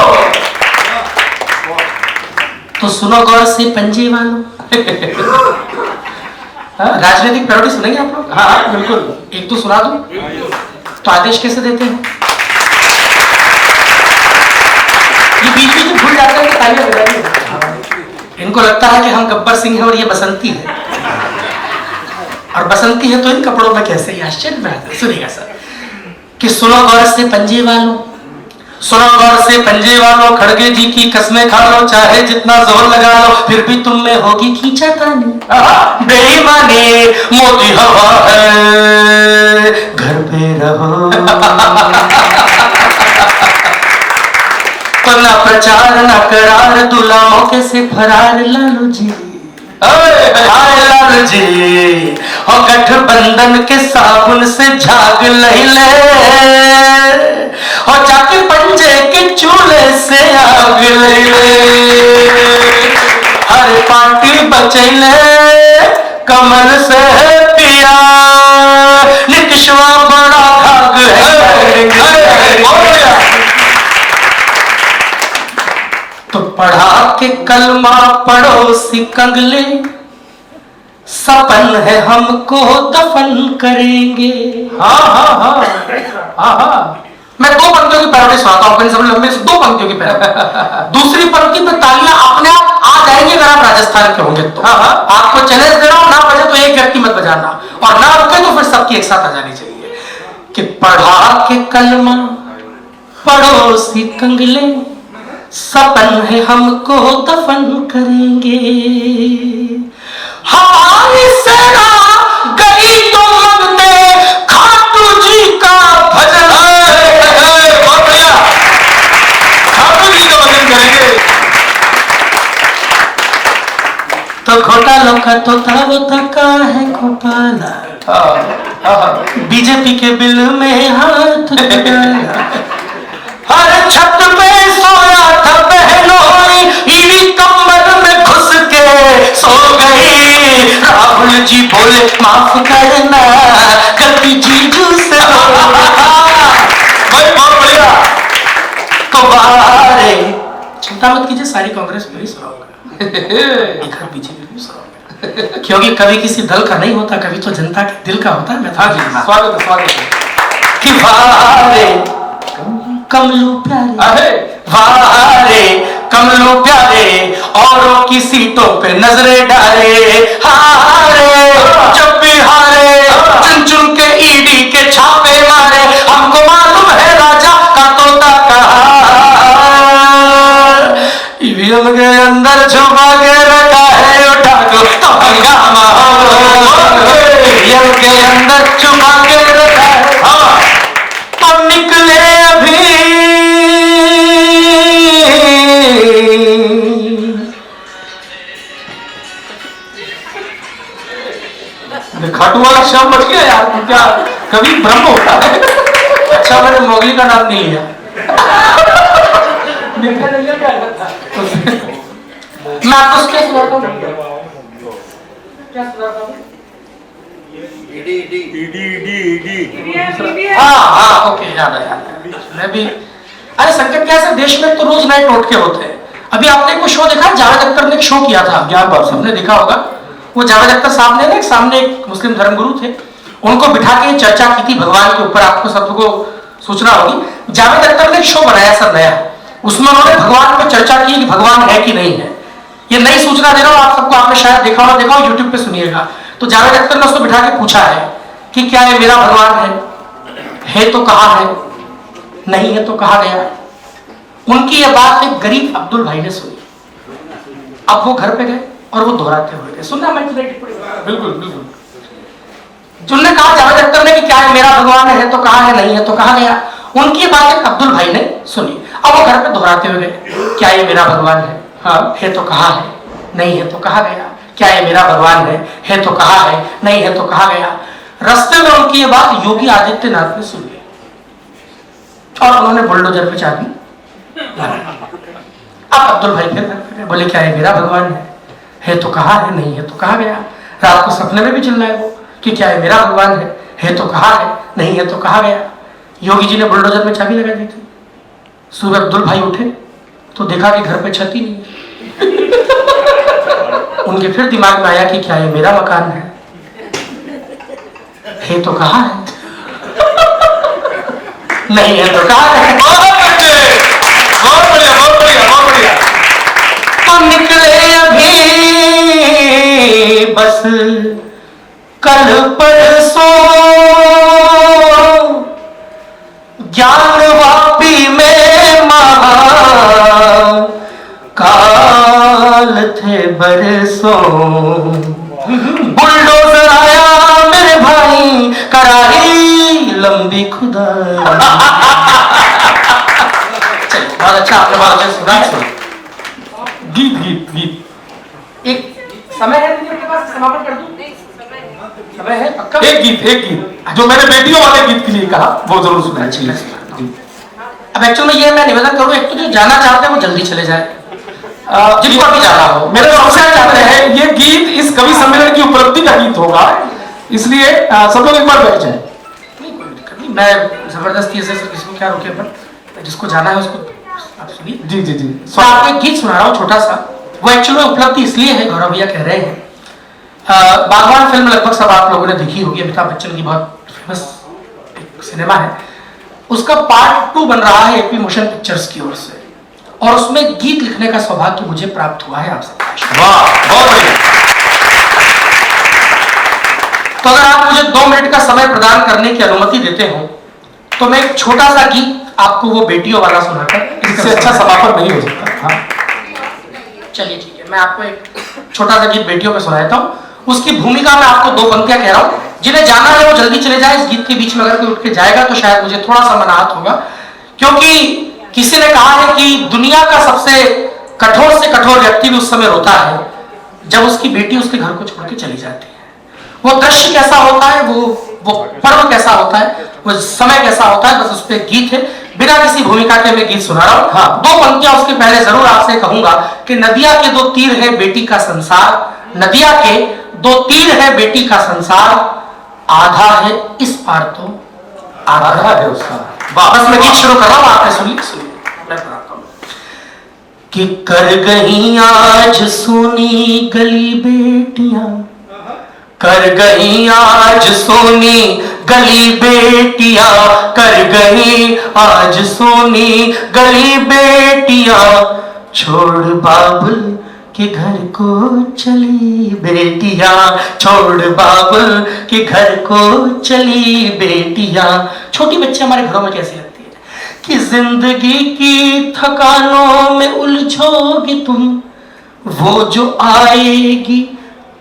तो सुनो गौर से पंजे वालों। राजनीतिक पैरोडी सुनेंगे आप लोग? हाँ बिल्कुल, एक तो सुना दूं तो आदेश कैसे देते हैं? ये बीच बीच में भूल जाते हैं कि तालियां बजानी है। इनको लगता है कि हम गब्बर सिंह हैं और ये बसंती है, और बसंती है तो इन कपड़ों में कैसे? ये आश्चर्य में आता है। सुनिएगा सर कि सुनो गौर से पंजे वालों, सुनो गौर से पंजे वालों, खड़गे जी की कसमें खा लो, चाहे जितना जोर लगा लो, फिर भी तुम में होगी खींचातानी। बेईमानी मोदी हवा है, घर पे रहो। तो ना प्रचार ना करार, दूल्हा मौके से फरार। लालू जी हाय लालू जी, और गठबंधन के साबुन से झाग नहीं ले, और जाके पंजे के चूल्हे से आग ले। हर पार्टी बचैले कमल से पिया, नीतीशवा बड़ा भाग है। तो पढ़ा के कलमा पड़ोसी कंगले, सपन है हमको दफन करेंगे। हाँ हाँ हाँ हाँ हाँ। मैं 2 पंक्तियों की पैरोडी सुनाता हूँ, सब लंबे 2 पंक्तियों की पैरोडी। दूसरी पंक्ति पे तालियां अपने आप आ जाएंगी अगर आप राजस्थान के होंगे तो। आपको चैलेंज दे रहा हूं, ना बजे तो एक व्यक्ति मत बजाना, और ना रुके तो फिर सबकी एक साथ आ जानी चाहिए। कि पढ़ा के कलमा पड़ोसी कंगले, सपन है हमको दफन करेंगे। हमारी सेना गई तो लगते खाटू जी का भजन। बहुत बढ़िया, खाटू जी का भजन करेंगे। तो घोटालों का तोता वोता का है गोपाला, बीजेपी के बिल में हाथ डाला। हर छत पे सोया था बहनों, ईडी कमर में घुस के सो गई। राहुल जी बोले माफ करना, गलती जीजू से भाई। बहुत बढ़िया। तो बारे चिंता मत कीजिए, सारी कांग्रेस में ही सुनाऊंगा, एक बीजेपी में सुनाऊंगा, क्योंकि कभी किसी दल का नहीं होता, कभी तो जनता के दिल का होता है। मैं था स्वागत है कि बारे कमलू प्यारे, वारे कमलू प्यारे, औरों की सीटों पे नजरें डाले। हारे जब भी हारे, चुन चुन के ईडी के छापे मारे। हमको मालूम है राजा का तोता कहा, ईवीएम के अंदर छुपा के रखा है, उठा दो तो हंगामा हो। ईवीएम के अंदर छुपा के रखा है, तो निकले अभी खाटू वाला शब्द बच गया यार, क्या कभी भ्रम होता है। अच्छा मैंने मोगली का नाम नहीं लिया। मैं आपको क्या सुनाता हूँ, क्या सुनाता हूँ? हाँ ओके, याद है। मैं भी, अरे संकट क्या है, देश में तो रोज नए टोटके होते हैं। अभी आपने कोई शो देखा, जावेद अख्तर ने एक शो किया था, ज्ञान बाब सबने देखा होगा। वो जावेद अख्तर साहब ने ना सामने एक मुस्लिम धर्मगुरु थे, उनको बिठा के चर्चा की थी भगवान के ऊपर। आपको सबको सूचना होगी, जावेद अख्तर ने एक शो बनाया सर नया, उसमें उन्होंने भगवान पर चर्चा की कि भगवान है कि नहीं है। ये नई सूचना दे रहा हूँ आप सबको, आपने शायद देखा हो यूट्यूब पे सुनिएगा। तो जावेद अख्तर ने उसको बिठा के पूछा है कि क्या ये मेरा भगवान है तो कहाँ है, नहीं है तो कहाँ गया। उनकी ये बात एक गरीब अब्दुल भाई ने सुनी। अब वो घर पे गए और वो दोहराते हुए गए, सुनना मैं बिल्कुल बिल्कुल। जिन्होंने कहा जावेद अख्तर ने कि क्या ये मेरा भगवान है तो कहाँ है, नहीं है तो कहाँ गया। उनकी बात एक अब्दुल भाई ने सुनी। अब वो घर पे दोहराते हुए गए, क्या ये मेरा भगवान है तो कहाँ है, नहीं है तो कहाँ गया। क्या ये मेरा भगवान है तो कहाँ है, नहीं है तो कहाँ गया। रास्ते में उनकी ये बात योगी आदित्यनाथ ने सुनी और उन्होंने बुलडोजर पे चाबी अब अब्दुल भाई फिर बोले क्या है मेरा भगवान है तो कहा है, नहीं है तो कहा गया। रात को सपने में भी चिल्ला है वो कि क्या है मेरा भगवान है तो कहा है, नहीं है तो कहा गया। योगी जी ने बुलडोजर में चाबी लगा दी थी। सुबह अब्दुल भाई उठे तो देखा कि घर पे छत ही नहीं है। उनके फिर दिमाग में आया कि क्या ये मेरा मकान है तो कहा है, नहीं है तो कहा है। बहुत बढ़िया, बहुत बढ़िया, बहुत बढ़िया। तो निकले अभी बस कल परसों ज्ञान वापी में महाकाल थे बरसों। बुलडोजर आया मेरे भाई करारी लंबी खुदा। चलिए बहुत अच्छा, आपने बहुत अच्छा सुना। गीत गीत गीत एक समय है दीदी आपके पास, समापन कर दूं? समय है पक्का? एक गीत जो मैंने बेटियों वाले गीत के लिए कहा वो जरूर सुना। अब एक्चुअल में ये मैं निवेदन करूं, एक तो जो जाना चाहते हैं वो जल्दी चले जाए, जिनको भी जाना हो। मेरे अवसर चाहते हैं ये गीत इस कवि सम्मेलन की उपलब्धि का गीत होगा, इसलिए सब लोग एक बार बैठ जाए। नहीं कोई दिक्कत नहीं, मैं जबरदस्ती से किसको क्या रोके, पर जिसको जाना है उसको आप सुनिए। जी जी जी। मैं आपको एक गीत सुना रहा हूँ छोटा सा। वो एक्चुअल में उपलब्धि इसलिए है, गौरव भैया कह रहे हैं, बागवान फिल्म लगभग सब आप लोगों ने देखी होगी, अमिताभ बच्चन की बहुत फेमस सिनेमा है। उसका पार्ट 2 बन रहा है एपी मोशन पिक्चर्स की ओर से, और उसमें गीत लिखने का सौभाग्य मुझे प्राप्त हुआ है आप सबका। वाह, बहुत बढ़िया। तो अगर आप मुझे 2 मिनट का समय प्रदान करने की अनुमति देते हो तो मैं एक छोटा सा गीत आपको वो बेटियों वाला सुनाकर, इससे अच्छा समापन नहीं हो सकता। हाँ। चलिए ठीक है, मैं आपको एक छोटा सा गीत बेटियों पे सुनाता हूँ। उसकी भूमिका में आपको 2 पंक्तियां कह रहा हूँ, जिन्हें जाना है वो जल्दी चले जाए। इस गीत के बीच में अगर कोई उठ के जाएगा तो शायद मुझे थोड़ा सा मनाहत होगा, क्योंकि किसी ने कहा है कि दुनिया का सबसे कठोर से कठोर व्यक्ति भी उस समय रोता है जब उसकी बेटी उसके घर को छोड़ के चली जाती है। वो दृश्य कैसा होता है, वो पर्व कैसा होता है, वो समय कैसा होता है, बस उस पर गीत है। बिना किसी भूमिका के मैं गीत सुना रहा हूं। हाँ, 2 पंक्तियां उसके पहले जरूर आपसे कहूंगा कि नदिया के 2 तीर है बेटी का संसार, नदिया के 2 तीर है बेटी का संसार, आधा है इस पार तो आधा है उसका। बस मैं गीत शुरू कर रहा हूं, आपने सुनिए मैं पढ़ाता हूं। कि कर गई आज सोनी गली बेटियां, कर गई आज सोनी गली बेटियां, कर गई आज सोनी गली बेटियां, छोड़ बाबुल के घर को चली बेटियां, छोड़ बाबुल के घर को चली बेटियां। छोटी बच्ची हमारे घरों में कैसी लगती है कि जिंदगी की थकानों में उलझोगी तुम, वो जो आएगी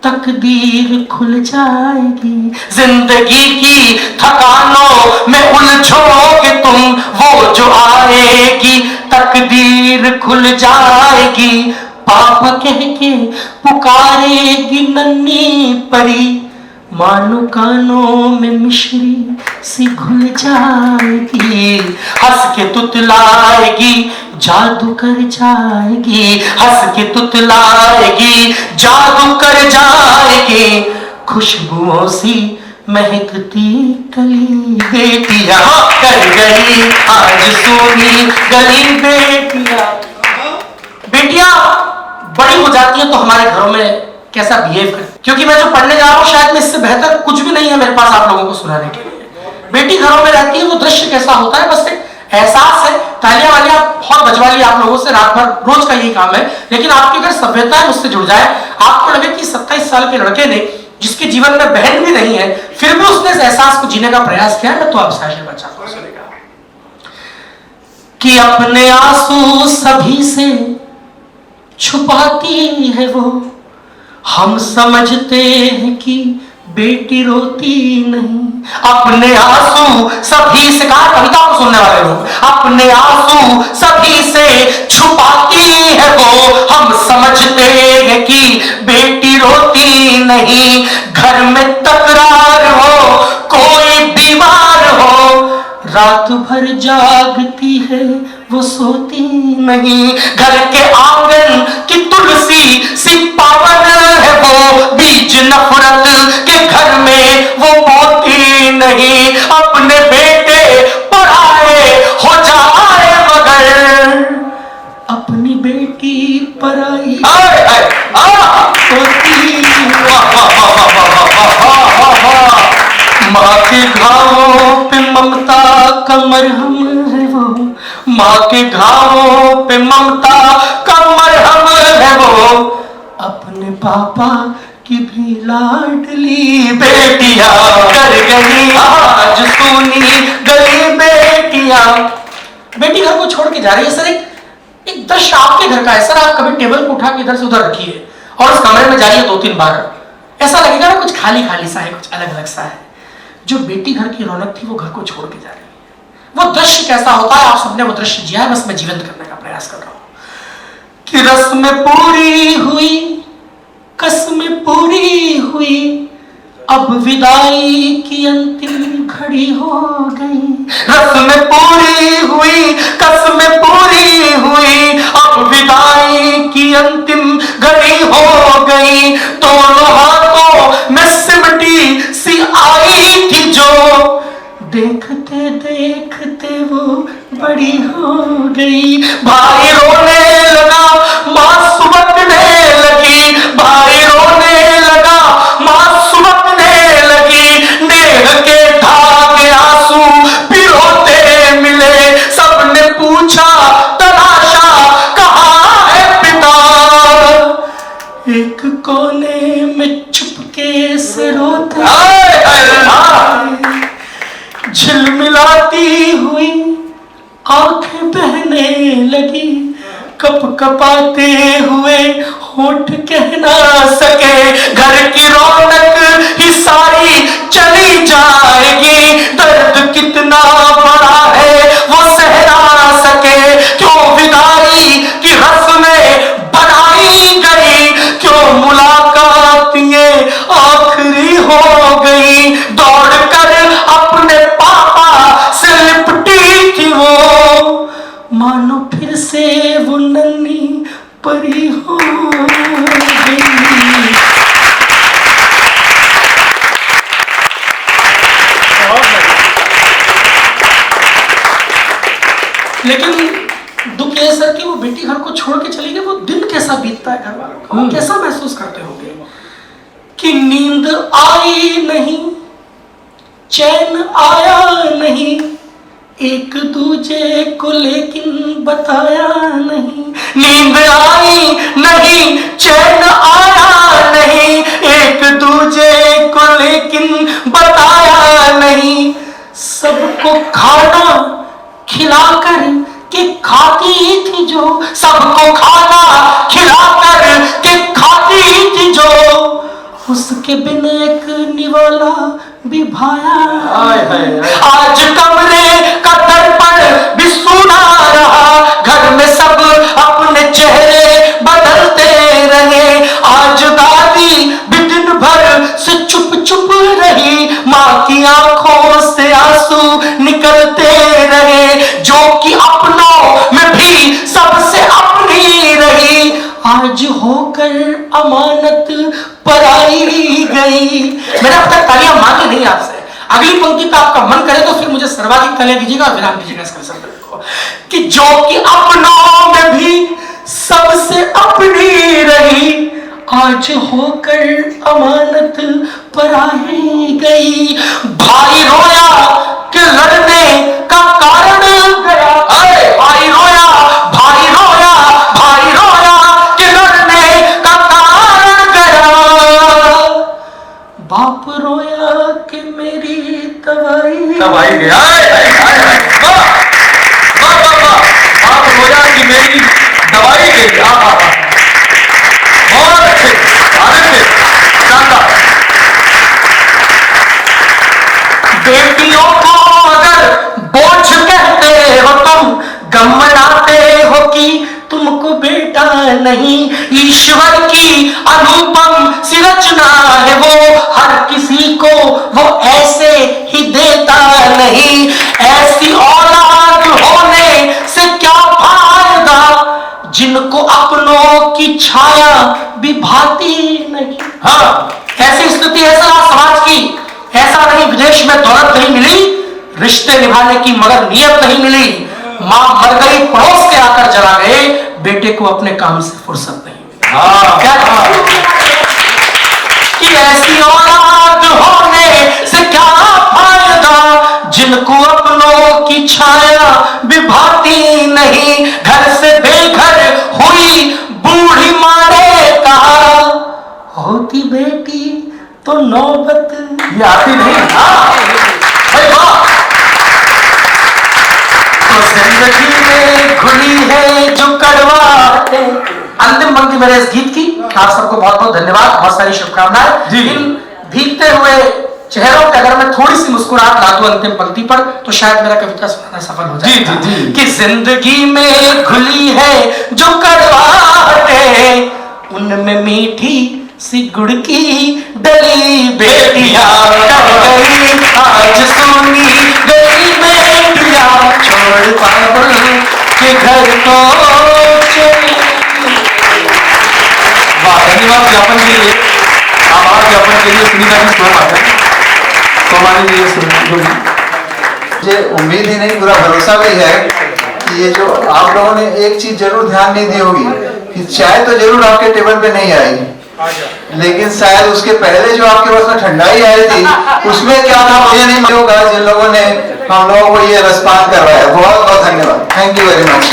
तकदीर खुल जाएगी। जिंदगी की थकानों में उलझोगे तुम, वो जो आएगी तकदीर खुल जाएगी। पापा कह के पुकारेगी नन्ही परी, मानो कानों में मिश्री सी घुल जाएगी। हंस के तुतलाएगी जादू कर जाएगी, हंस के तुतलाएगी जादू कर जाएगी। खुशबुओं सी महकती कली बेटियां, कर गई आज सोनी गली बेटियां। बेटियां बड़ी हो जाती है तो हमारे घरों में कैसा बिहेव करती, क्योंकि मैं जो पढ़ने जा रहा हूँ शायद में इससे बेहतर कुछ भी नहीं है मेरे पास आप लोगों को सुनाने के लिए। बेटी घरों में रहती है, वो दृश्य कैसा होता है, बस एक एहसास है। तालियां वालियां बहुत बजवा ली आप लोगों से, रात भर रोज का यही काम है, लेकिन आपकी अगर सभ्यता है उससे जुड़ जाए, आपको लगे कि 27 साल के लड़के ने जिसके जीवन में बहन भी नहीं है फिर भी उसने इस एहसास को जीने का प्रयास किया, मैं तो आपसे आशीर्वाद चाहता हूं कि अपने आंसू सभी से छुपाती है वो, हम समझते हैं कि बेटी रोती नहीं। अपने आंसू सभी से, कहा कविता को सुनने वाले लोग, अपने आंसू सभी से छुपाती है वो, हम समझते हैं कि बेटी रोती नहीं। घर में तकरार हो, कोई बीमार हो, रात भर जागती है वो सोती नहीं। घर के आंगन की तुलसी सी पावन है वो, बीज नफरत के घर में वो बोती नहीं। अपने बेटे पराए हो जाए मगर अपनी बेटी पराई होती। माँ के घावों पे ममता का मरहम है वो, माँ के घावों पे ममता का मरहम है वो। अपने पापा की भी लाडली बेटियां कर गई आज सुनी गई बेटियां। बेटी घर को छोड़ के जा रही है सर। एक दृश्य आपके घर का है सर। आप कभी टेबल को उठा के इधर से उधर रखिए और उस कमरे में जाइए 2-3 बार, ऐसा लगेगा ना कुछ खाली खाली सा है, कुछ अलग अलग सा है। जो बेटी घर की रौनक थी वो घर को छोड़ के जा रही है। वो दृश्य कैसा होता है, आप सबने वो दृश्य जिया है, बस मैं जीवंत करने का प्रयास कर रहा हूं कि रस्म पूरी हुई, कसम पूरी हुई, अब विदाई की अंतिम घड़ी हो गई। रस्म पूरी हुई, कसम पूरी हुई, अब विदाई की अंतिम घड़ी हो गई। दोनों हाथों में सिमटी सी आई थी जो, देखते देखते वो बड़ी हो गई। भाई रोने लगा, माँ सुबकने लगी। भाई रोने लगा, माँ सुबकने लगी। नेह के धागे आंसू पिरोते मिले। सबने पूछा तलाशा कहाँ है पिता। एक कोने में चुपके से रोता, झिलमिलाती हुई आंखें बहने लगी। कप कपाते हुए होठ कह ना सके, घर की रौनक ही सारी चली जाएगी। दर्द कितना बड़ा है वो सह ना सके। क्यों विदाई की रस्में बनाई गई, क्यों मुलाकात ये आखिरी हो गई। दौड़कर अपने पापा से लिपटी थी वो, मानो फिर से वो नन्ही परी हो गई। लेकिन दुख ये सर कि वो बेटी घर को छोड़ के चली गई। वो दिन कैसा बीतता है घर वालों का, वो कैसा महसूस करते होंगे कि नींद आई नहीं, चैन आया नहीं, एक दूजे को लेकिन बताया नहीं। नींद आई नहीं, चैन आया नहीं, एक दूजे को लेकिन बताया नहीं। सबको खाना खिलाकर के खाती थी जो, सबको खाना खिलाकर के खाती थी जो, उसके बिन एक निवाला भी भाया। आज कमरे का दर्पण भी सूना रहा, घर में सब अपने चेहरे बदलते रहे। आज दादी भी दिन भर से चुप चुप रही, माँ की आंखों से आंसू निकलते रहे। जो कि अपनों में भी सबसे अपनी रही, आज होकर अमानत पराई गई। मैंने अब तक तालियां मांगी नहीं आपसे। अगली पंक्ति पे आपका मन करे तो फिर मुझे सर्वाधिक तालियां दीजिएगा और विराम दीजिएगा इस कंसर्ट को। कि जो कि अपनों में भी सबसे अपनी रही, आज होकर अमानत पराई गई। भाई रोया कि लड़ने का कारण गया। भाई रोया, भाई रोया, भाई रोया कि लड़ने का कारण गया। बाप रोया कि मेरी दवाई गया। बाप रोया कि मेरी दवाई गई। बहुत अच्छे, शानदार। बेटियों को अगर बोझ कहते हो तुम, गम मनाते हो कि तुमको बेटा नहीं। ईश्वर की अनुपम सी रचना है वो, हर किसी को वो ऐसे ही देता नहीं। ऐसी औलाद होने से क्या की छाया भी भाती नहीं। हाँ, ऐसी स्थिति है समाज की। ऐसा नहीं विदेश में दौलत नहीं मिली, रिश्ते निभाने की मगर नियत नहीं मिली। मां मर गई, पड़ोस के आकर जला गए, बेटे को अपने काम से फुर्सत नहीं। कि ऐसी औलाद होने से क्या फायदा, जिनको अपनों की छाया भी भाती नहीं। घर से बेघर हुई बूढ़ी माँ ने कहा, होती बेटी तो नौबत ये आती नहीं। तो जिंदगी में खुली है जो कड़वाहटें। अंतिम पंक्ति मेरे इस गीत की। आप सबको बहुत बहुत धन्यवाद, बहुत सारी शुभकामनाएं। इन भीगते हुए चेहरों पे अगर मैं थोड़ी सी मुस्कुराहट ला दूं अंतिम पंक्ति पर, तो शायद मेरा कविता सुनाना सफल हो जाए। कि जिंदगी में खुली है जो कड़वाहटें, उनमें मीठी सी गुड़ की डली बेटियां कर गई, आज सुनी गई बेटियां छोड़ पागल के घर को चली। धन्यवाद ज्ञापन के लिए, आभार ज्ञापन के लिए सुनीता जी स्वयं आते हैं। तो हमारे लिए मुझे उम्मीद ही नहीं, पूरा भरोसा भी है कि ये जो आप लोगों ने एक चीज जरूर ध्यान नहीं दी होगी कि चाय तो जरूर आपके टेबल पे नहीं आएगी, लेकिन शायद उसके पहले जो आपके पास में ठंडाई आई थी उसमें क्या था मुझे नहीं मालूम होगा, जिन लोगों ने हम लोगों को ये रसपान करवाया। बहुत बहुत धन्यवाद, थैंक यू वेरी मच।